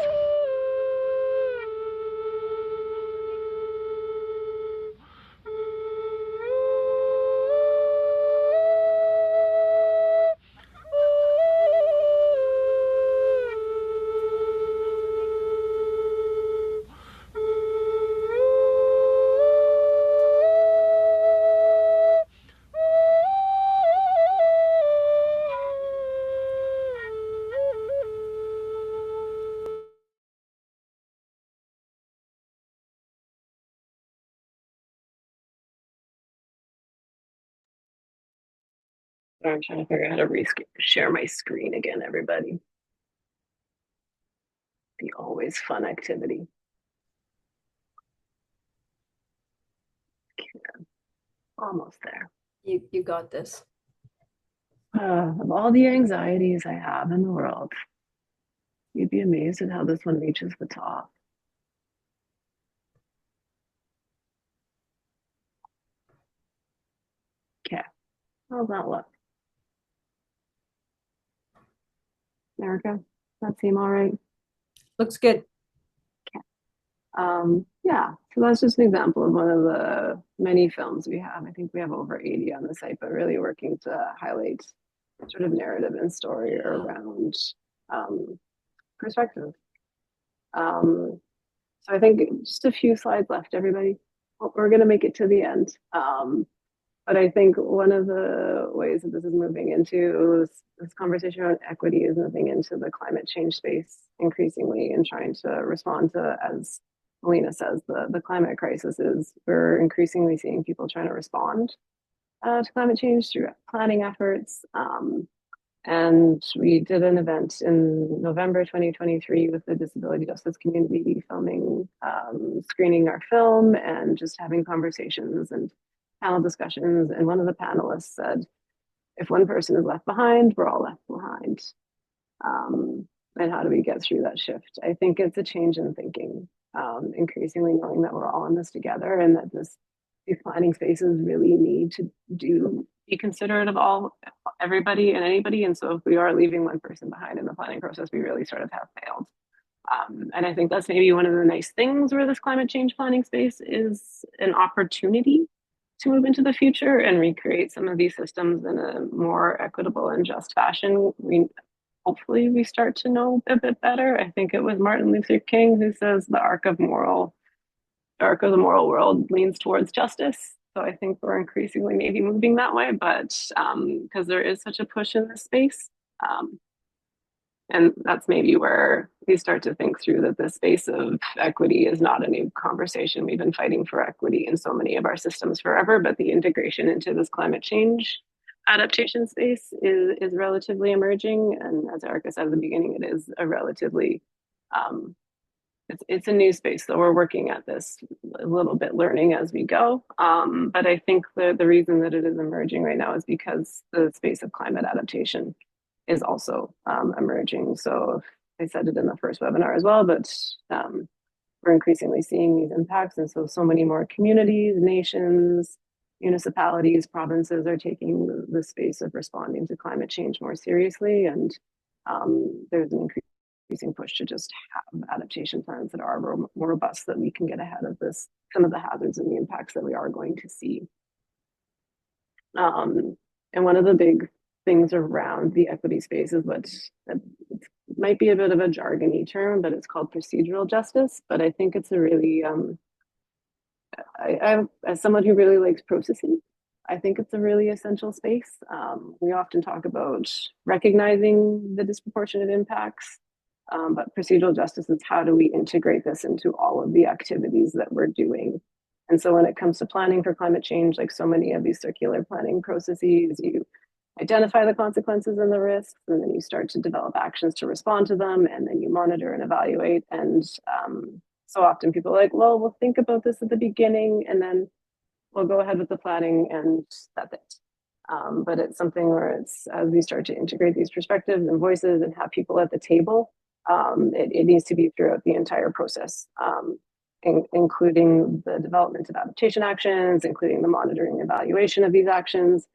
I'm trying to figure out how to share my screen again, everybody. The always fun activity. Okay. Almost there. You got this. Of all the anxieties I have in the world, you'd be amazed at how this one reaches the top. Okay, how's that look? Erica, does that seem all right? Looks good. Yeah, so that's just an example of one of the many films we have. I think we have over 80 on the site, but really working to highlight sort of narrative and story around perspective. So I think just a few slides left, everybody. We're going to make it to the end. But I think one of the ways that this is moving into this conversation around equity is moving into the climate change space increasingly and trying to respond to, as Melina says, the climate crisis is, we're increasingly seeing people trying to respond to climate change through planning efforts. And we did an event in November 2023 with the disability justice community filming, screening our film and just having conversations and panel discussions. And one of the panelists said, if one person is left behind, we're all left behind. And how do we get through that shift? I think it's a change in thinking, increasingly knowing that we're all in this together and that these planning spaces really need to be considerate of everybody and anybody. And so if we are leaving one person behind in the planning process, we really sort of have failed. And I think that's maybe one of the nice things where this climate change planning space is an opportunity to move into the future and recreate some of these systems in a more equitable and just fashion. Hopefully we start to know a bit better. I think it was Martin Luther King who says the arc of the moral world leans towards justice. So I think we're increasingly maybe moving that way, but because there is such a push in this space. And that's maybe where we start to think through that the space of equity is not a new conversation. We've been fighting for equity in so many of our systems forever, but the integration into this climate change adaptation space is relatively emerging. And as Erica said at the beginning, it is a relatively, it's a new space. So we're working at this a little bit, learning as we go. But I think the reason that it is emerging right now is because the space of climate adaptation is also emerging. So I said it in the first webinar as well, but we're increasingly seeing these impacts. And so many more communities, nations, municipalities, provinces are taking the space of responding to climate change more seriously. And there's an increasing push to just have adaptation plans that are more robust, that we can get ahead of some of the hazards and the impacts that we are going to see. And one of the big things around the equity space is what might be a bit of a jargony term, but it's called procedural justice. But I think it's a really, as someone who really likes processes, I think it's a really essential space. We often talk about recognizing the disproportionate impacts, but procedural justice is how do we integrate this into all of the activities that we're doing. And so when it comes to planning for climate change, like so many of these circular planning processes, you identify the consequences and the risks, and then you start to develop actions to respond to them, and then you monitor and evaluate. And so often people are like, well, we'll think about this at the beginning, and then we'll go ahead with the planning, and that's it. But it's something where it's, as we start to integrate these perspectives and voices and have people at the table, it needs to be throughout the entire process, including the development of adaptation actions, including the monitoring and evaluation of these actions.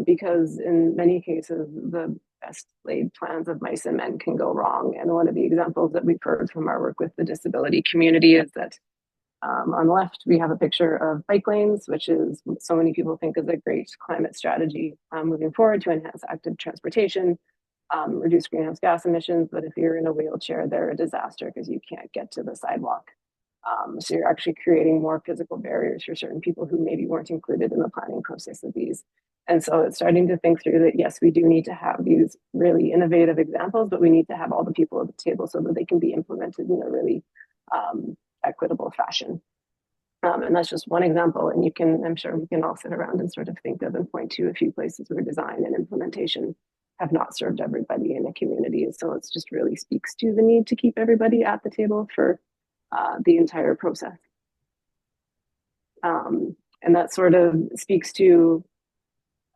Because in many cases, the best laid plans of mice and men can go wrong. And one of the examples that we've heard from our work with the disability community is that on the left, we have a picture of bike lanes, which is so many people think is a great climate strategy moving forward to enhance active transportation, reduce greenhouse gas emissions. But if you're in a wheelchair, they're a disaster because you can't get to the sidewalk. So you're actually creating more physical barriers for certain people who maybe weren't included in the planning process of these. And so it's starting to think through that, yes, we do need to have these really innovative examples, but we need to have all the people at the table so that they can be implemented in a really equitable fashion. And that's just one example. And I'm sure we can all sit around and sort of think of and point to a few places where design and implementation have not served everybody in a community. So it just really speaks to the need to keep everybody at the table for the entire process. And that sort of speaks to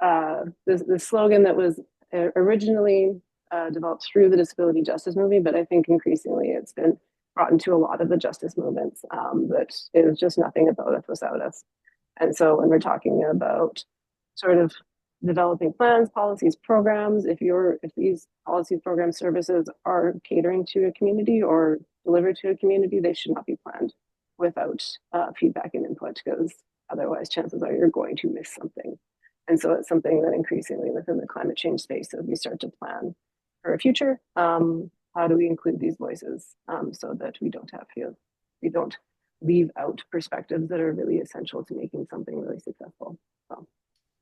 the slogan that was originally developed through the disability justice movement, but I think increasingly it's been brought into a lot of the justice movements, that is just nothing about us without us. And so when we're talking about sort of developing plans, policies, programs. If these policies, programs, services are catering to a community or delivered to a community, they should not be planned without feedback and input, because otherwise chances are you're going to miss something. And so it's something that increasingly within the climate change space, as we start to plan for a future, how do we include these voices so that we don't leave out perspectives that are really essential to making something really successful. So.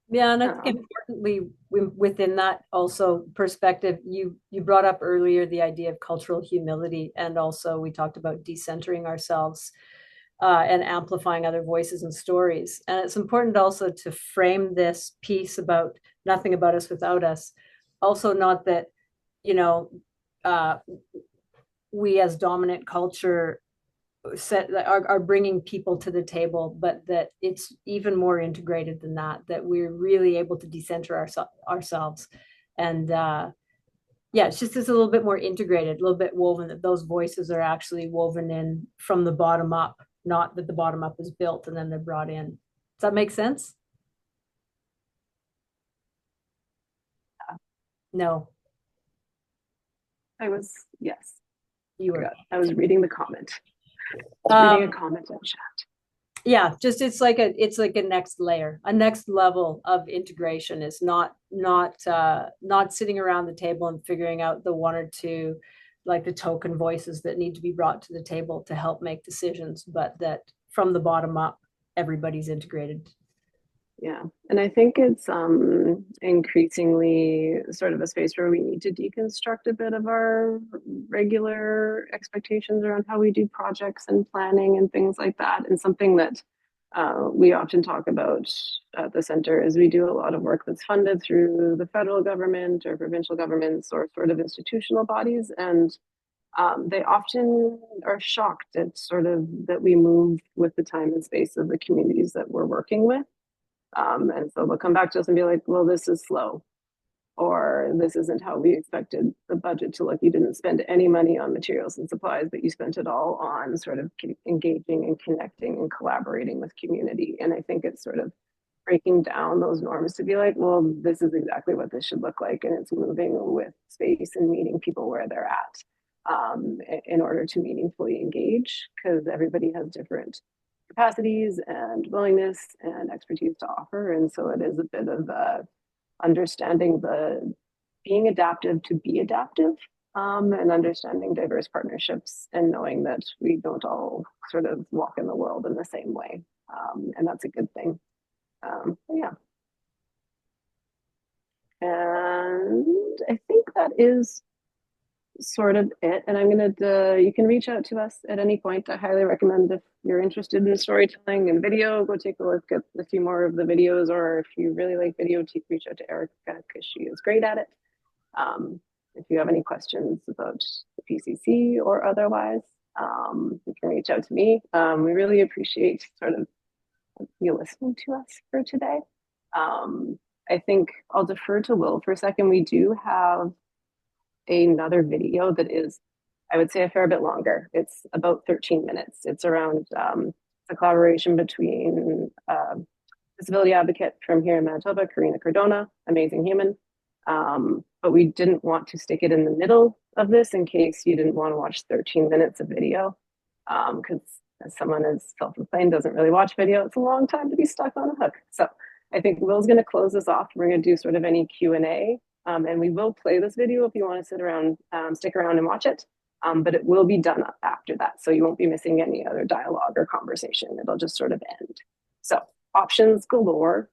Yeah, and I think importantly within that also perspective, you brought up earlier the idea of cultural humility, and also we talked about decentering ourselves and amplifying other voices and stories. And it's important also to frame this piece about nothing about us without us. Also, not that, you know, we as dominant culture are bringing people to the table, but that it's even more integrated than that, that we're really able to decenter ourselves. And yeah, it's just a little bit more integrated, a little bit woven, that those voices are actually woven in from the bottom up, not that the bottom up is built and then they're brought in. Does that make sense? No. Yes. You were. I was reading the comment. Reading a comment in chat. Yeah, just it's like a next layer, a next level of integration. Is not sitting around the table and figuring out the one or two, like the token voices that need to be brought to the table to help make decisions, but that from the bottom up, everybody's integrated. Yeah, and I think it's increasingly sort of a space where we need to deconstruct a bit of our regular expectations around how we do projects and planning and things like that. And something that we often talk about at the center is we do a lot of work that's funded through the federal government or provincial governments or sort of institutional bodies, and they often are shocked at sort of that we move with the time and space of the communities that we're working with. And so they'll come back to us and be like, well, this is slow, or this isn't how we expected the budget to look. You didn't spend any money on materials and supplies, but you spent it all on sort of engaging and connecting and collaborating with community. And I think it's sort of breaking down those norms to be like, well, this is exactly what this should look like. And it's moving with space and meeting people where they're at in order to meaningfully engage, because everybody has different capacities and willingness and expertise to offer. And so it is a bit of understanding the being adaptive to be adaptive, and understanding diverse partnerships and knowing that we don't all sort of walk in the world in the same way. And that's a good thing. Yeah. And I think that is sort of it. And I'm gonna you can reach out to us at any point. I highly recommend, if you're interested in storytelling and video, go take a look at a few more of the videos, or if you really like video, reach out to Erica, because she is great at it. If you have any questions about the PCC or otherwise, you can reach out to me. We really appreciate sort of you listening to us for today. I think I'll defer to Will for a second. We do have another video that is, I would say, a fair bit longer. It's about 13 minutes. It's around the collaboration between disability advocate from here in Manitoba, Karina Cardona, amazing human. But we didn't want to stick it in the middle of this in case you didn't want to watch 13 minutes of video, because as someone as self-proclaimed doesn't really watch video, it's a long time to be stuck on a hook. So I think Will's going to close this off. We're going to do sort of any Q&A. And we will play this video if you want to stick around and watch it. But it will be done after that. So you won't be missing any other dialogue or conversation. It'll just sort of end. So options galore.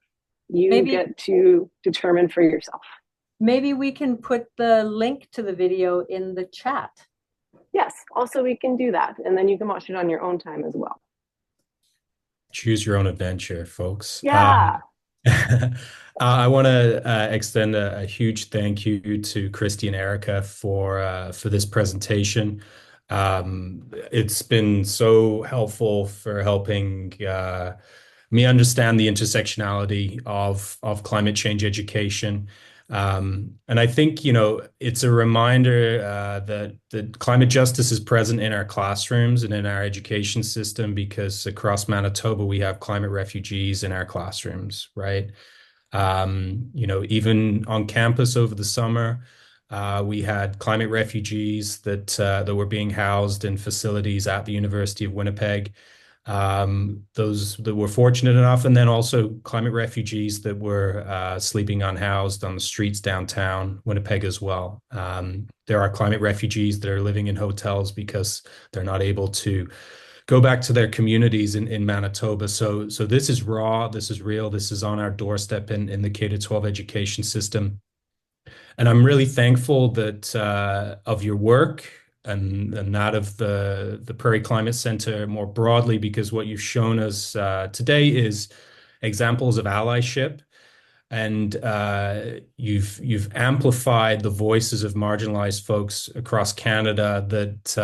You get to determine for yourself. Maybe we can put the link to the video in the chat. Yes, also we can do that. And then you can watch it on your own time as well. Choose your own adventure, folks. Yeah. I want to extend a huge thank you to Christy and Erica for this presentation. It's been so helpful for helping me understand the intersectionality of climate change education. And I think, it's a reminder that climate justice is present in our classrooms and in our education system, because across Manitoba, we have climate refugees in our classrooms, right? Even on campus over the summer, we had climate refugees that were being housed in facilities at the University of Winnipeg. Those that were fortunate enough, and then also climate refugees that were sleeping unhoused on the streets downtown Winnipeg as well. There are climate refugees that are living in hotels because they're not able to go back to their communities in Manitoba. So this is raw, this is real, this is on our doorstep in the K-12 education system. And I'm really thankful that of your work and that of the Prairie Climate Center more broadly, because what you've shown us today is examples of allyship, and you've amplified the voices of marginalized folks across Canada that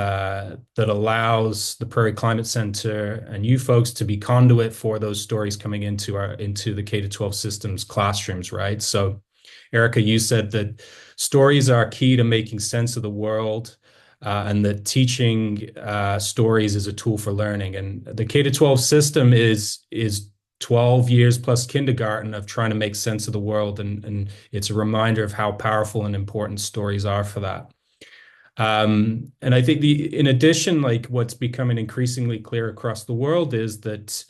allows the Prairie Climate Center and you folks to be conduit for those stories coming into the K-12 system's classrooms, right? So, Erica, you said that stories are key to making sense of the world, and that teaching stories is a tool for learning. And the K-12 system is 12 years plus kindergarten of trying to make sense of the world, and it's a reminder of how powerful and important stories are for that. And I think in addition, like what's becoming increasingly clear across the world is that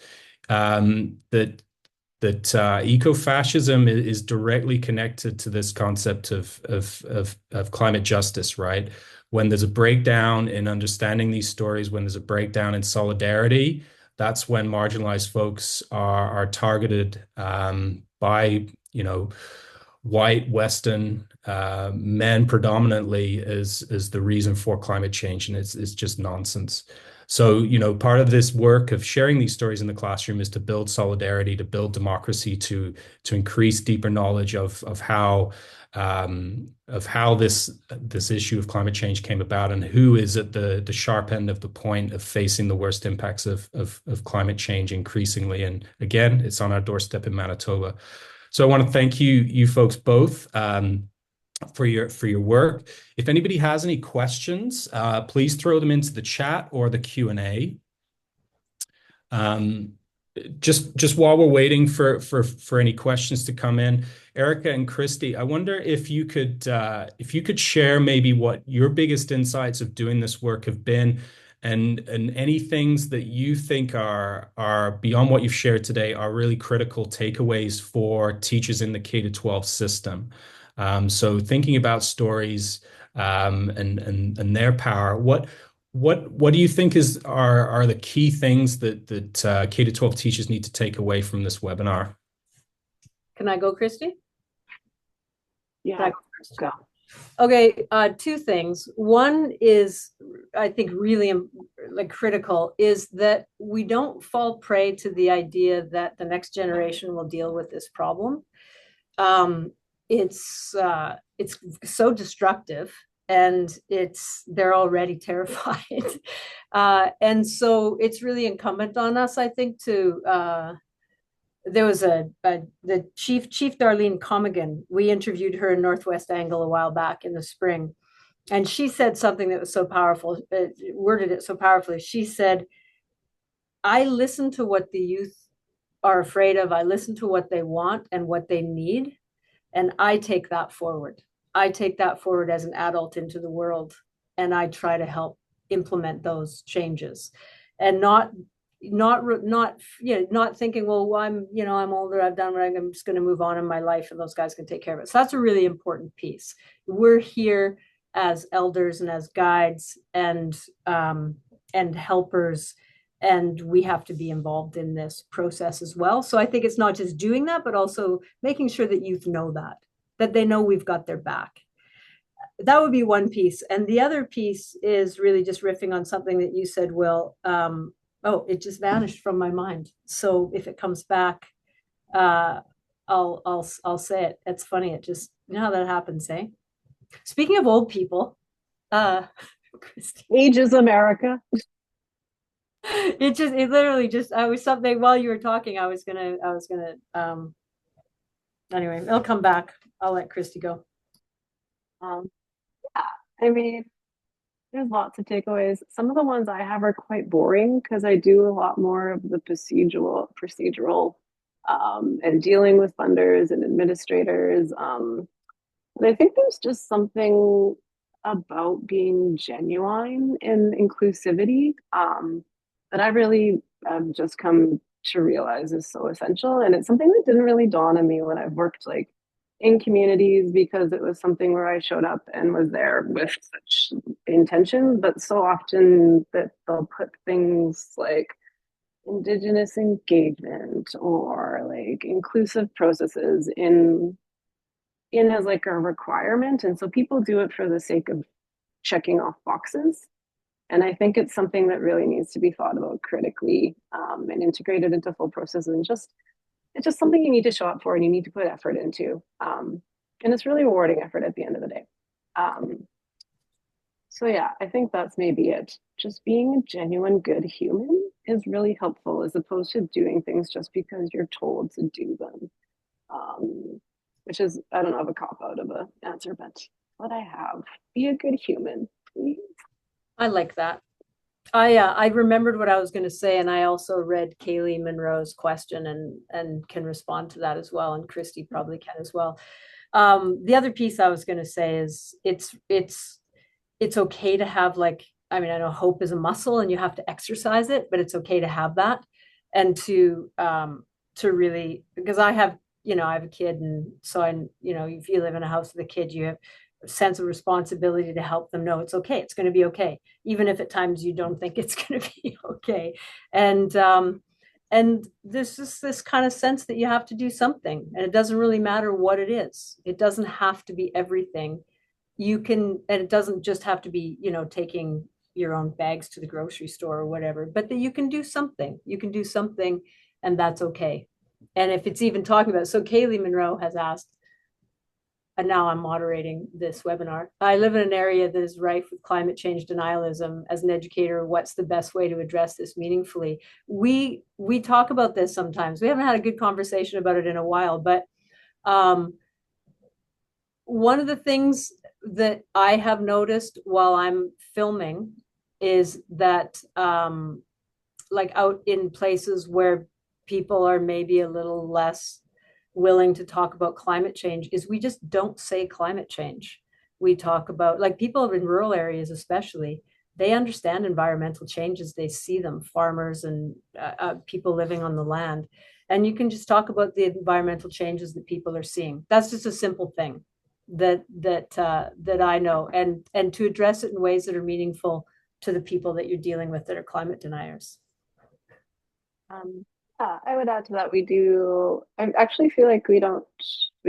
ecofascism is directly connected to this concept of climate justice, right? When there's a breakdown in understanding these stories, when there's a breakdown in solidarity, that's when marginalized folks are targeted by, white Western men predominantly as the reason for climate change, and it's just nonsense. So, part of this work of sharing these stories in the classroom is to build solidarity, to build democracy, to increase deeper knowledge of how this issue of climate change came about, and who is at the sharp end of the point of facing the worst impacts of climate change increasingly. And again, it's on our doorstep in Manitoba. So I want to thank you folks both for your work. If anybody has any questions, please throw them into the chat or the Q&A. Just while we're waiting for any questions to come in, Erica and Christy, I wonder if you could share maybe what your biggest insights of doing this work have been, and any things that you think are beyond what you've shared today are really critical takeaways for teachers in the K-12 system. So thinking about stories and their power, what do you think are the key things that K-12 teachers need to take away from this webinar? Can I go, Christy? Yeah, go. Okay, two things. One is, I think, really critical, is that we don't fall prey to the idea that the next generation will deal with this problem. It's so destructive, and they're already terrified. And so it's really incumbent on us, I think, to there was the Chief Darlene Commigan. We interviewed her in Northwest Angle a while back in the spring, and she said something that was so powerful, worded it so powerfully. She said, I listen to what the youth are afraid of. I listen to what they want and what they need, and I take that forward. I take that forward as an adult into the world, and I try to help implement those changes, and not thinking, well, I'm older, I've done what I'm just going to move on in my life, and those guys can take care of it. So that's a really important piece. We're here as elders and as guides and helpers, and we have to be involved in this process as well. So I think it's not just doing that, but also making sure that youth know that they know we've got their back. That would be one piece. And the other piece is really just riffing on something that you said, Will. Oh, it just vanished from my mind. So if it comes back, I'll say it. It's funny. It just, how that happens, eh? Speaking of old people, Christy. Ages America. It literally just, I was something while you were talking, I was gonna, anyway, it'll come back. I'll let Christy go. Yeah, I mean, there's lots of takeaways. Some of the ones I have are quite boring because I do a lot more of the procedural and dealing with funders and administrators. But I think there's just something about being genuine in inclusivity that I really just come to realize is so essential. And it's something that didn't really dawn on me when I've worked like in communities, because it was something where I showed up and was there with such intention, but so often that they'll put things like Indigenous engagement or like inclusive processes in as like a requirement. And so people do it for the sake of checking off boxes. And I think it's something that really needs to be thought about critically and integrated into full processes. And just it's just something you need to show up for and you need to put effort into. And it's really rewarding effort at the end of the day. So yeah, I think that's maybe it. Just being a genuine good human is really helpful as opposed to doing things just because you're told to do them. Which is, I don't have a cop out of an answer, but what I have. Be a good human, please. I like that. I remembered what I was going to say, and I also read Kaylee Monroe's question and can respond to that as well, and Christy probably can as well. The other piece I was going to say is it's okay to have, like, I mean, I know hope is a muscle and you have to exercise it, but it's okay to have that and to really, because I have a kid, and so if you live in a house with a kid, you have a sense of responsibility to help them know it's okay. It's going to be okay, even if at times you don't think it's going to be okay. And there's just this kind of sense that you have to do something, and it doesn't really matter what it is. It doesn't have to be everything. And it doesn't just have to be, taking your own bags to the grocery store or whatever, but that you can do something. You can do something, and that's okay. And if it's even talking about, so Kaylee Monroe has asked, and now I'm moderating this webinar. I live in an area that is rife with climate change denialism. As an educator, what's the best way to address this meaningfully? We talk about this sometimes. We haven't had a good conversation about it in a while, but one of the things that I have noticed while I'm filming is that like out in places where people are maybe a little less willing to talk about climate change, is we just don't say climate change. We talk about, like, people in rural areas especially, they understand environmental changes. They see them, farmers and people living on the land. And you can just talk about the environmental changes that people are seeing. That's just a simple thing that I know, and to address it in ways that are meaningful to the people that you're dealing with that are climate deniers. I would add to that. I actually feel like we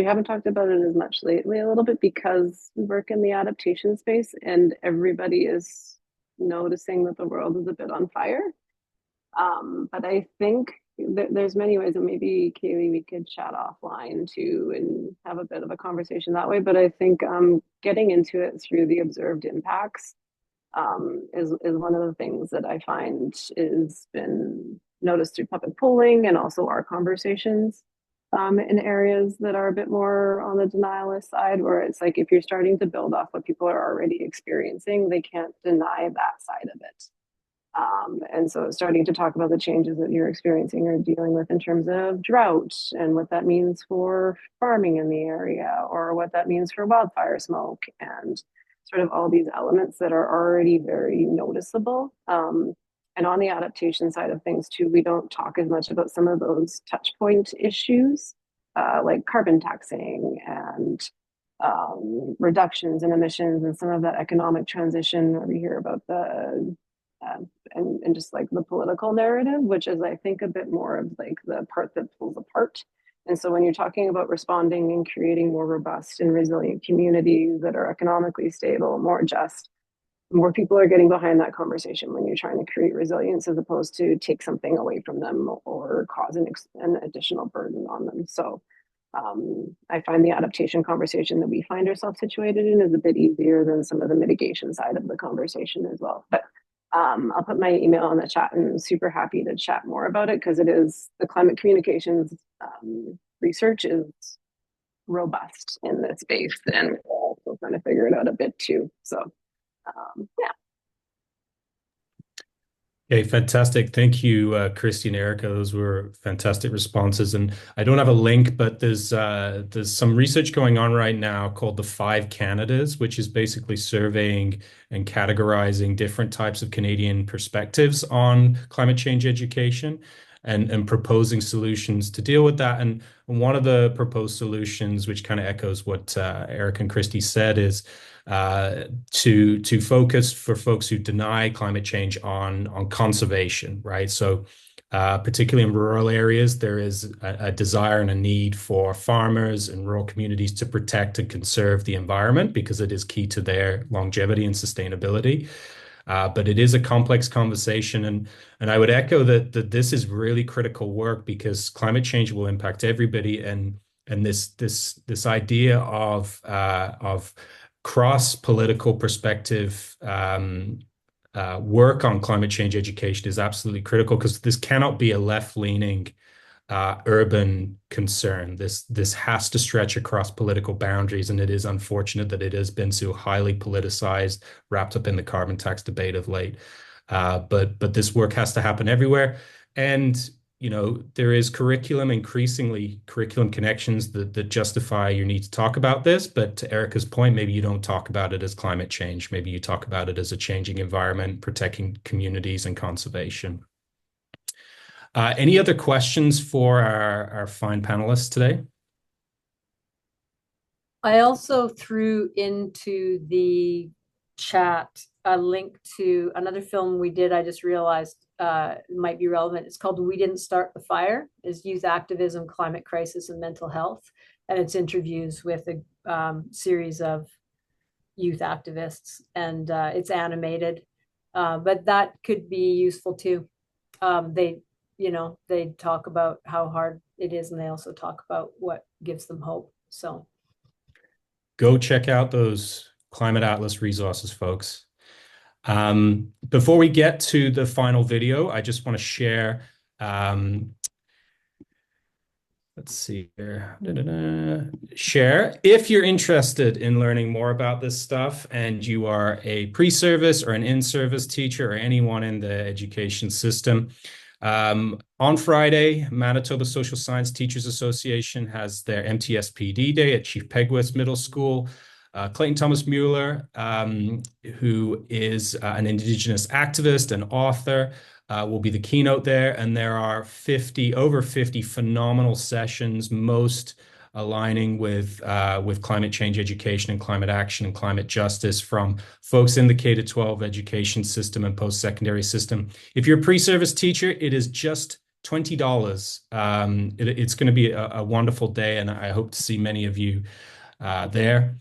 haven't talked about it as much lately, a little bit because we work in the adaptation space and everybody is noticing that the world is a bit on fire. But I think there's many ways that maybe, Kaylee, we could chat offline too and have a bit of a conversation that way. But I think getting into it through the observed impacts is one of the things that I find is been noticed through public polling and also our conversations in areas that are a bit more on the denialist side, where it's like if you're starting to build off what people are already experiencing, they can't deny that side of it. And so starting to talk about the changes that you're experiencing or dealing with in terms of drought and what that means for farming in the area, or what that means for wildfire smoke, and sort of all these elements that are already very noticeable. And on the adaptation side of things too, we don't talk as much about some of those touch point issues, like carbon taxing and reductions in emissions, and some of that economic transition where we hear about the and just like the political narrative, which is, I think, a bit more of like the part that pulls apart. And so when you're talking about responding and creating more robust and resilient communities that are economically stable, more just, more people are getting behind that conversation when you're trying to create resilience as opposed to take something away from them or cause an additional burden on them. So I find the adaptation conversation that we find ourselves situated in is a bit easier than some of the mitigation side of the conversation as well. But I'll put my email in the chat, and I'm super happy to chat more about it, because it is, the climate communications research is robust in this space, and we're also trying to figure it out a bit too. So yeah. Okay, fantastic. Thank you, Christy and Erica. Those were fantastic responses. And I don't have a link, but there's some research going on right now called the Five Canadas, which is basically surveying and categorizing different types of Canadian perspectives on climate change education and proposing solutions to deal with that. And one of the proposed solutions, which kind of echoes what Eric and Christy said, is to focus for folks who deny climate change on conservation, right? So particularly in rural areas, there is a desire and a need for farmers and rural communities to protect and conserve the environment because it is key to their longevity and sustainability. But it is a complex conversation, and I would echo that this is really critical work because climate change will impact everybody, and this idea of cross-political perspective work on climate change education is absolutely critical because this cannot be a left-leaning urban concern. This has to stretch across political boundaries, and it is unfortunate that it has been so highly politicized, wrapped up in the carbon tax debate of late. But this work has to happen everywhere, and there is increasingly curriculum connections that justify your need to talk about this. But to Erica's point, maybe you don't talk about it as climate change. Maybe you talk about it as a changing environment, protecting communities and conservation. Any other questions for our fine panelists today? I also threw into the chat a link to another film we did. I just realized might be relevant. It's called We Didn't Start the Fire, is Youth Activism, Climate Crisis, and Mental Health. And it's interviews with a series of youth activists, and it's animated. But that could be useful too. They talk about how hard it is, and they also talk about what gives them hope. So go check out those Climate Atlas resources, folks. Before we get to the final video, I just want to share, let's see here. Share. If you're interested in learning more about this stuff and you are a pre-service or an in-service teacher or anyone in the education system, on Friday, Manitoba Social Science Teachers Association has their MTSPD Day at Chief Peguis Middle School. Clayton Thomas Mueller, who is an Indigenous activist and author, will be the keynote there. And there are over 50 phenomenal sessions, most aligning with climate change education and climate action and climate justice from folks in the K-12 education system and post-secondary system. If you're a pre-service teacher, it is just $20. It's going to be a wonderful day, and I hope to see many of you there.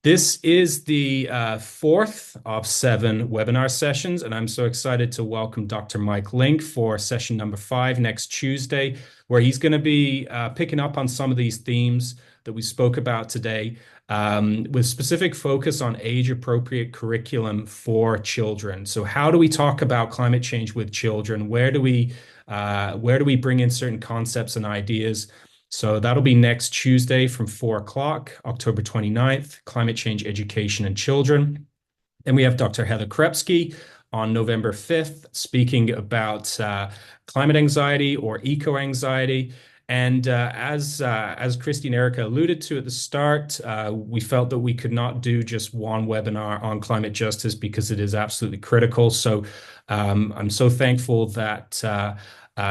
This is the fourth of 7 webinar sessions, and I'm so excited to welcome Dr. Mike Link for session number 5 next Tuesday, where he's going to be picking up on some of these themes that we spoke about today, with specific focus on age-appropriate curriculum for children. So how do we talk about climate change with children? Where do we bring in certain concepts and ideas? So that'll be next Tuesday from 4 o'clock, October 29th, Climate Change Education and Children. And we have Dr. Heather Krepsky on November 5th, speaking about climate anxiety or eco-anxiety. And as Christy and Erica alluded to at the start, we felt that we could not do just one webinar on climate justice because it is absolutely critical. So I'm so thankful that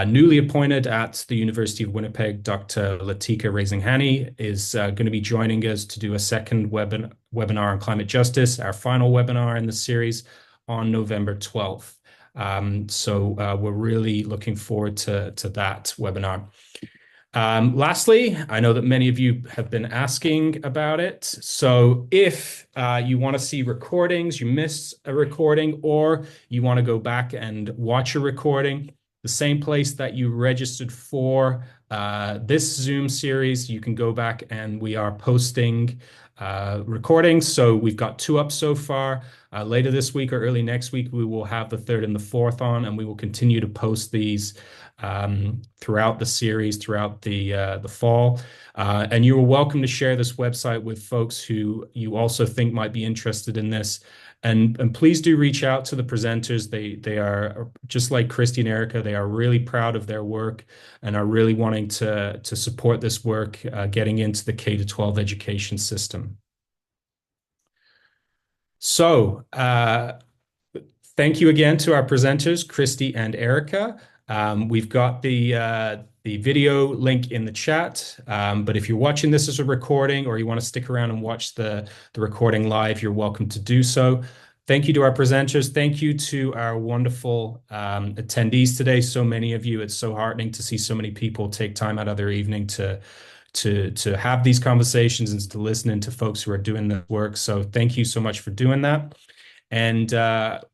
newly appointed at the University of Winnipeg, Dr. Latika Raising-Hani is going to be joining us to do a second webinar on climate justice, our final webinar in the series on November 12th. So we're really looking forward to that webinar. Lastly, I know that many of you have been asking about it. So if you want to see recordings, you missed a recording, or you want to go back and watch a recording, the same place that you registered for this Zoom series, you can go back and we are posting recordings. So we've got 2 up so far. Later this week or early next week, we will have the 3rd and the 4th on, and we will continue to post these throughout the series, throughout the fall. And you are welcome to share this website with folks who you also think might be interested in this. And please do reach out to the presenters. They are just like Christy and Erica. They are really proud of their work and are really wanting to support this work, getting into the K-12 education system. So thank you again to our presenters, Christy and Erica. We've got the video link in the chat, but if you're watching this as a recording or you want to stick around and watch the recording live, you're welcome to do so. Thank you to our presenters. Thank you to our wonderful attendees today. So many of you, it's so heartening to see so many people take time out of their evening to have these conversations and to listen to folks who are doing the work. So thank you so much for doing that. And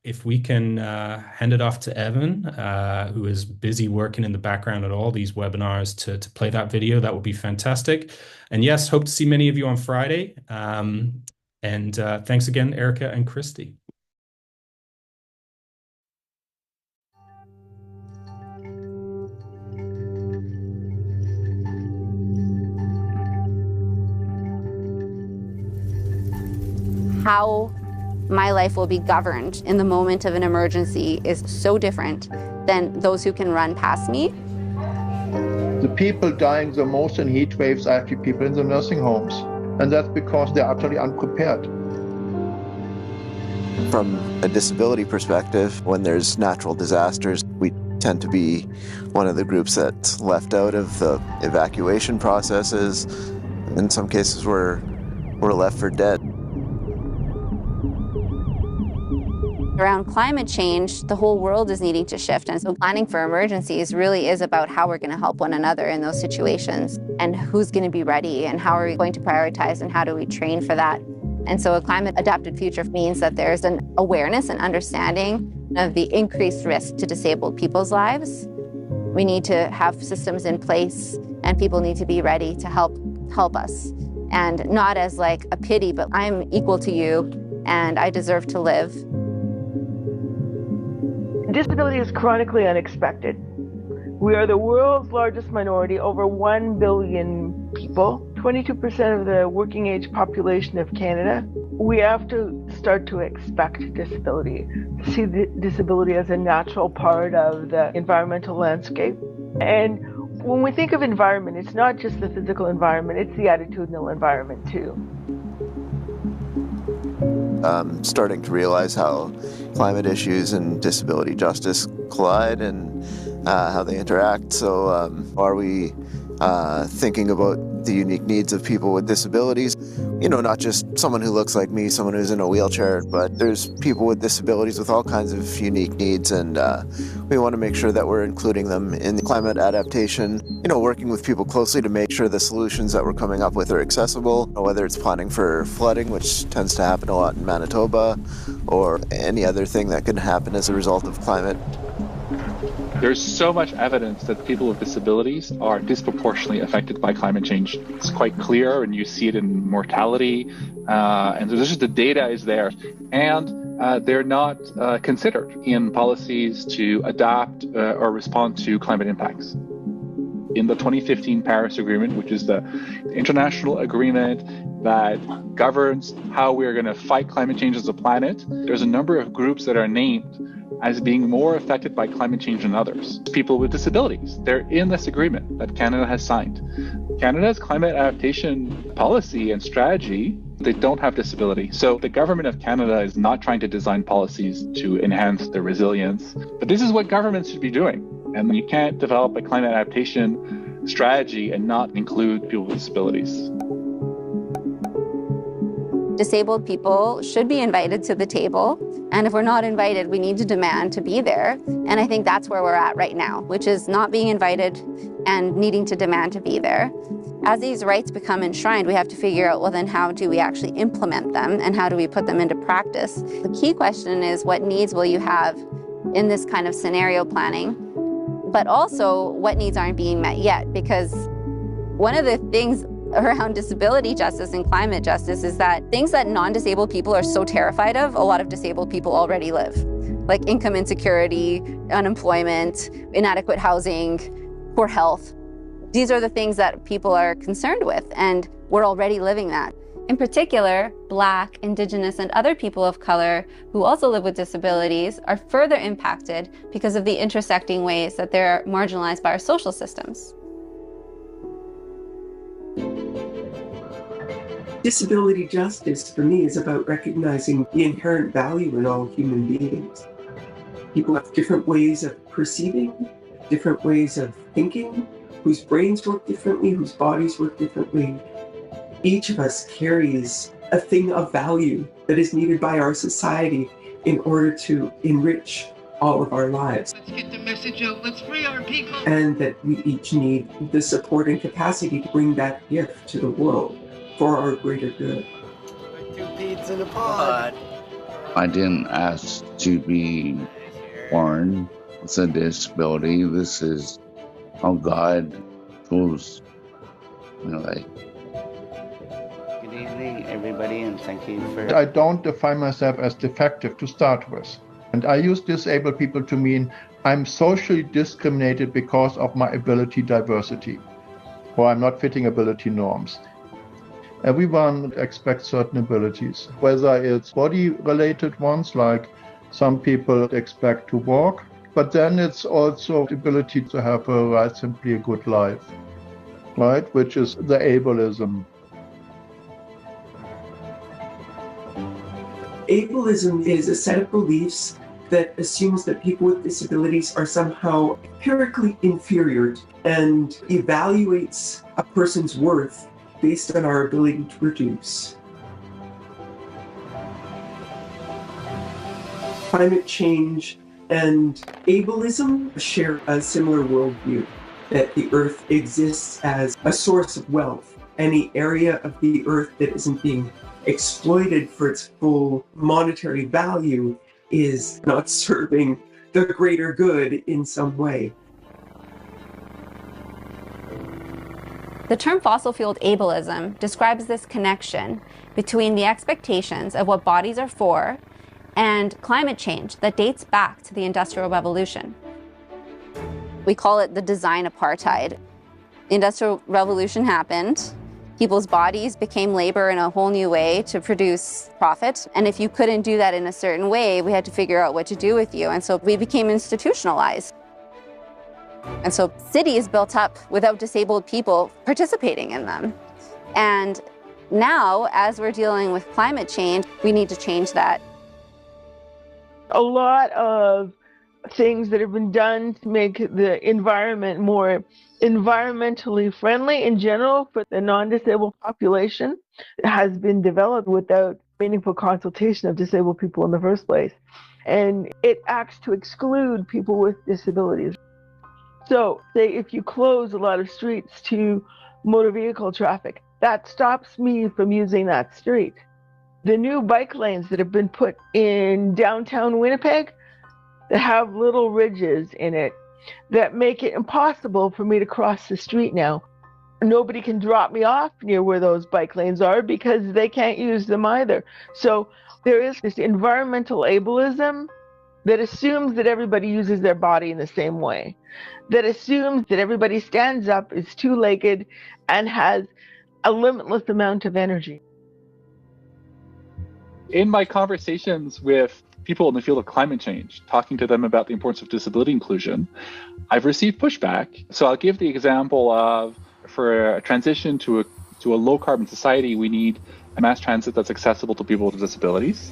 if we can hand it off to Evan, who is busy working in the background at all these webinars to play that video, that would be fantastic. And yes, hope to see many of you on Friday. And thanks again, Erica and Christy. How my life will be governed in the moment of an emergency is so different than those who can run past me. The people dying the most in heat waves are actually people in the nursing homes, and that's because they're utterly unprepared. From a disability perspective, when there's natural disasters, we tend to be one of the groups that's left out of the evacuation processes. In some cases, we're left for dead. Around climate change, the whole world is needing to shift. And so planning for emergencies really is about how we're going to help one another in those situations and who's going to be ready and how are we going to prioritize and how do we train for that. And so a climate adapted future means that there's an awareness and understanding of the increased risk to disabled people's lives. We need to have systems in place and people need to be ready to help us. And not as like a pity, but I'm equal to you and I deserve to live. Disability is chronically unexpected. We are the world's largest minority, over 1 billion people, 22% of the working age population of Canada. We have to start to expect disability, see the disability as a natural part of the environmental landscape. And when we think of environment, it's not just the physical environment, it's the attitudinal environment too. Starting to realize how climate issues and disability justice collide and how they interact. So are we thinking about the unique needs of people with disabilities? You know, not just someone who looks like me, someone who's in a wheelchair, but there's people with disabilities with all kinds of unique needs, and we want to make sure that we're including them in the climate adaptation, you know, working with people closely to make sure the solutions that we're coming up with are accessible, whether it's planning for flooding, which tends to happen a lot in Manitoba, or any other thing that can happen as a result of climate. There's so much evidence that people with disabilities are disproportionately affected by climate change. It's quite clear, and you see it in mortality, and there's just the data is there. And they're not considered in policies to adapt or respond to climate impacts. In the 2015 Paris Agreement, which is the international agreement that governs how we're going to fight climate change as a planet, there's a number of groups that are named as being more affected by climate change than others. People with disabilities, they're in this agreement that Canada has signed. Canada's climate adaptation policy and strategy, they don't have disability. So the government of Canada is not trying to design policies to enhance their resilience, but this is what governments should be doing. And you can't develop a climate adaptation strategy and not include people with disabilities. Disabled people should be invited to the table. And if we're not invited, we need to demand to be there. And I think that's where we're at right now, which is not being invited and needing to demand to be there. As these rights become enshrined, we have to figure out, well, then how do we actually implement them and how do we put them into practice? The key question is, what needs will you have in this kind of scenario planning? But also, what needs aren't being met yet? Because one of the things around disability justice and climate justice is that things that non-disabled people are so terrified of, a lot of disabled people already live. Like income insecurity, unemployment, inadequate housing, poor health. These are the things that people are concerned with, and we're already living that. In particular, Black, Indigenous, and other people of color who also live with disabilities are further impacted because of the intersecting ways that they're marginalized by our social systems. Disability justice for me is about recognizing the inherent value in all human beings. People have different ways of perceiving, different ways of thinking, whose brains work differently, whose bodies work differently. Each of us carries a thing of value that is needed by our society in order to enrich all of our lives. Let's get the message out. Let's free our people. And that we each need the support and capacity to bring that gift to the world for our greater good. Two peas in a pod. I didn't ask to be born with a disability. This is how God chose, like. Good evening, everybody, and thank you for... I don't define myself as defective to start with. And I use disabled people to mean I'm socially discriminated because of my ability diversity, or I'm not fitting ability norms. Everyone expects certain abilities, whether it's body-related ones, like some people expect to walk, but then it's also the ability to have simply a good life, right? Which is the ableism. Ableism is a set of beliefs that assumes that people with disabilities are somehow empirically inferior and evaluates a person's worth based on our ability to produce. Climate change and ableism share a similar worldview, that the Earth exists as a source of wealth. Any area of the Earth that isn't being exploited for its full monetary value is not serving the greater good in some way. The term fossil fueled ableism describes this connection between the expectations of what bodies are for and climate change that dates back to the Industrial Revolution. We call it the design apartheid. The Industrial Revolution happened. People's bodies became labor in a whole new way to produce profit. And if you couldn't do that in a certain way, we had to figure out what to do with you. And so we became institutionalized. And so cities built up without disabled people participating in them. And now, as we're dealing with climate change, we need to change that. A lot of things that have been done to make the environment more environmentally friendly in general for the non-disabled population has been developed without meaningful consultation of disabled people in the first place. And it acts to exclude people with disabilities. So, say if you close a lot of streets to motor vehicle traffic, that stops me from using that street. The new bike lanes that have been put in downtown Winnipeg that have little ridges in it that make it impossible for me to cross the street now. Nobody can drop me off near where those bike lanes are because they can't use them either. So there is this environmental ableism that assumes that everybody uses their body in the same way, that assumes that everybody stands up, is two-legged, and has a limitless amount of energy. In my conversations with people in the field of climate change, talking to them about the importance of disability inclusion, I've received pushback. So I'll give the example of, for a transition to a low-carbon society, we need a mass transit that's accessible to people with disabilities.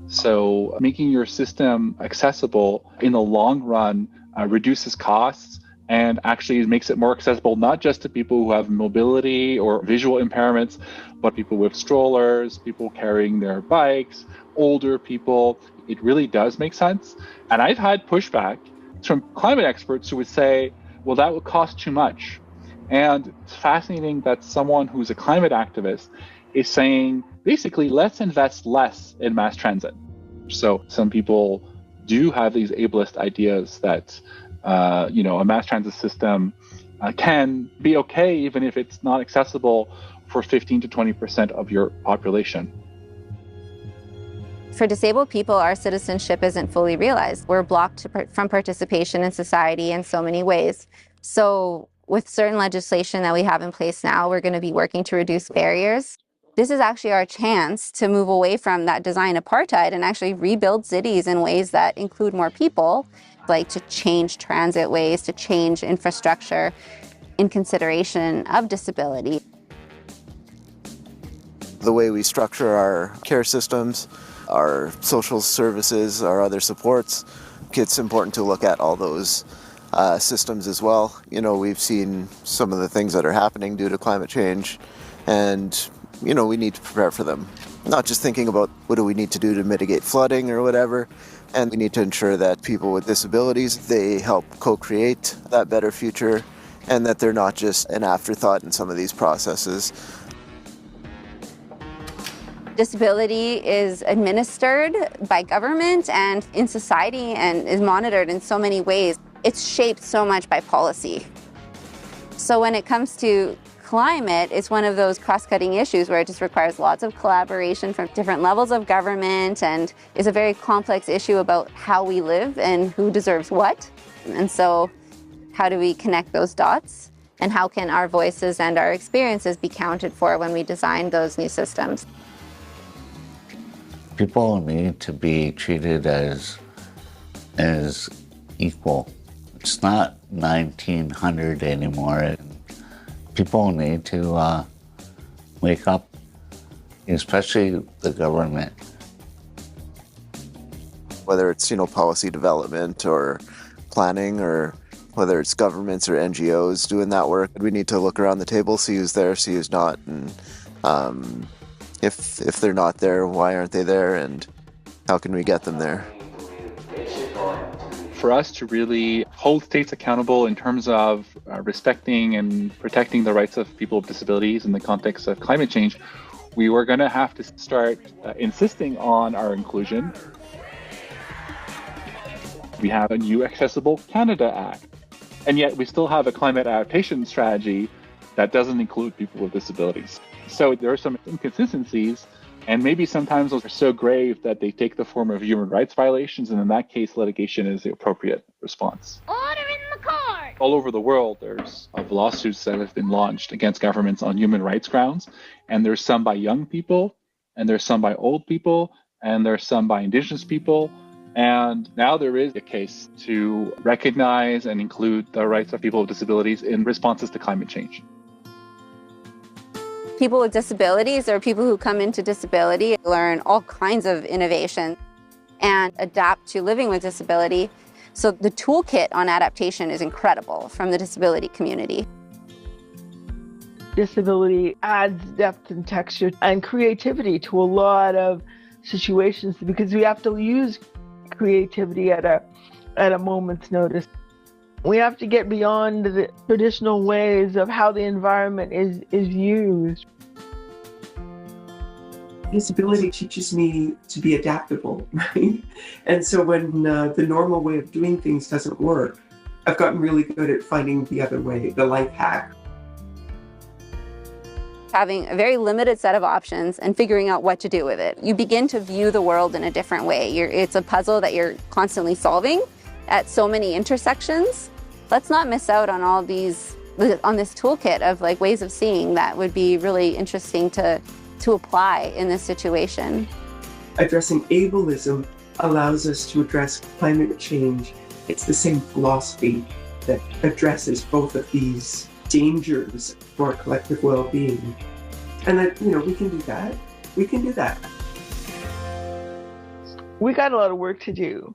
So making your system accessible in the long run reduces costs and actually makes it more accessible not just to people who have mobility or visual impairments, but people with strollers, people carrying their bikes, older people. It really does make sense. And I've had pushback from climate experts who would say, well, that would cost too much. And it's fascinating that someone who's a climate activist is saying, basically, let's invest less in mass transit. So some people do have these ableist ideas that, a mass transit system can be okay even if it's not accessible for 15 to 20% of your population. For disabled people, our citizenship isn't fully realized. We're blocked from participation in society in so many ways. So with certain legislation that we have in place now, we're going to be working to reduce barriers. This is actually our chance to move away from that design apartheid and actually rebuild cities in ways that include more people, like to change transit ways, to change infrastructure in consideration of disability. The way we structure our care systems, our social services, our other supports, it's important to look at all those systems as well. You know, we've seen some of the things that are happening due to climate change, and you know, we need to prepare for them. Not just thinking about what do we need to do to mitigate flooding or whatever, and we need to ensure that people with disabilities, they help co-create that better future, and that they're not just an afterthought in some of these processes. Disability is administered by government and in society and is monitored in so many ways. It's shaped so much by policy. So when it comes to climate, it's one of those cross-cutting issues where it just requires lots of collaboration from different levels of government and is a very complex issue about how we live and who deserves what. And so how do we connect those dots? And how can our voices and our experiences be counted for when we design those new systems? People need to be treated as equal. It's not 1900 anymore. People need to wake up, especially the government. Whether it's, you know, policy development or planning, or whether it's governments or NGOs doing that work, we need to look around the table, see who's there, see who's not, and if they're not there, why aren't they there, and how can we get them there? For us to really hold states accountable in terms of respecting and protecting the rights of people with disabilities in the context of climate change, we were going to have to start insisting on our inclusion. We have a new Accessible Canada Act, and yet we still have a climate adaptation strategy that doesn't include people with disabilities. So there are some inconsistencies, and maybe sometimes those are so grave that they take the form of human rights violations, and in that case, litigation is the appropriate response. Order in the court! All over the world, there's lawsuits that have been launched against governments on human rights grounds, and there's some by young people, and there's some by old people, and there's some by Indigenous people, and now there is a case to recognize and include the rights of people with disabilities in responses to climate change. People with disabilities or people who come into disability learn all kinds of innovation and adapt to living with disability. So the toolkit on adaptation is incredible from the disability community. Disability adds depth and texture and creativity to a lot of situations because we have to use creativity at a moment's notice. We have to get beyond the traditional ways of how the environment is used. Disability teaches me to be adaptable, right? And so when the normal way of doing things doesn't work, I've gotten really good at finding the other way, the life hack. Having a very limited set of options and figuring out what to do with it. You begin to view the world in a different way. It's a puzzle that you're constantly solving at so many intersections. Let's not miss out on all these, on this toolkit of like ways of seeing that would be really interesting to apply in this situation. Addressing ableism allows us to address climate change. It's the same philosophy that addresses both of these dangers for our collective well-being. And that, we can do that. We can do that. We got a lot of work to do.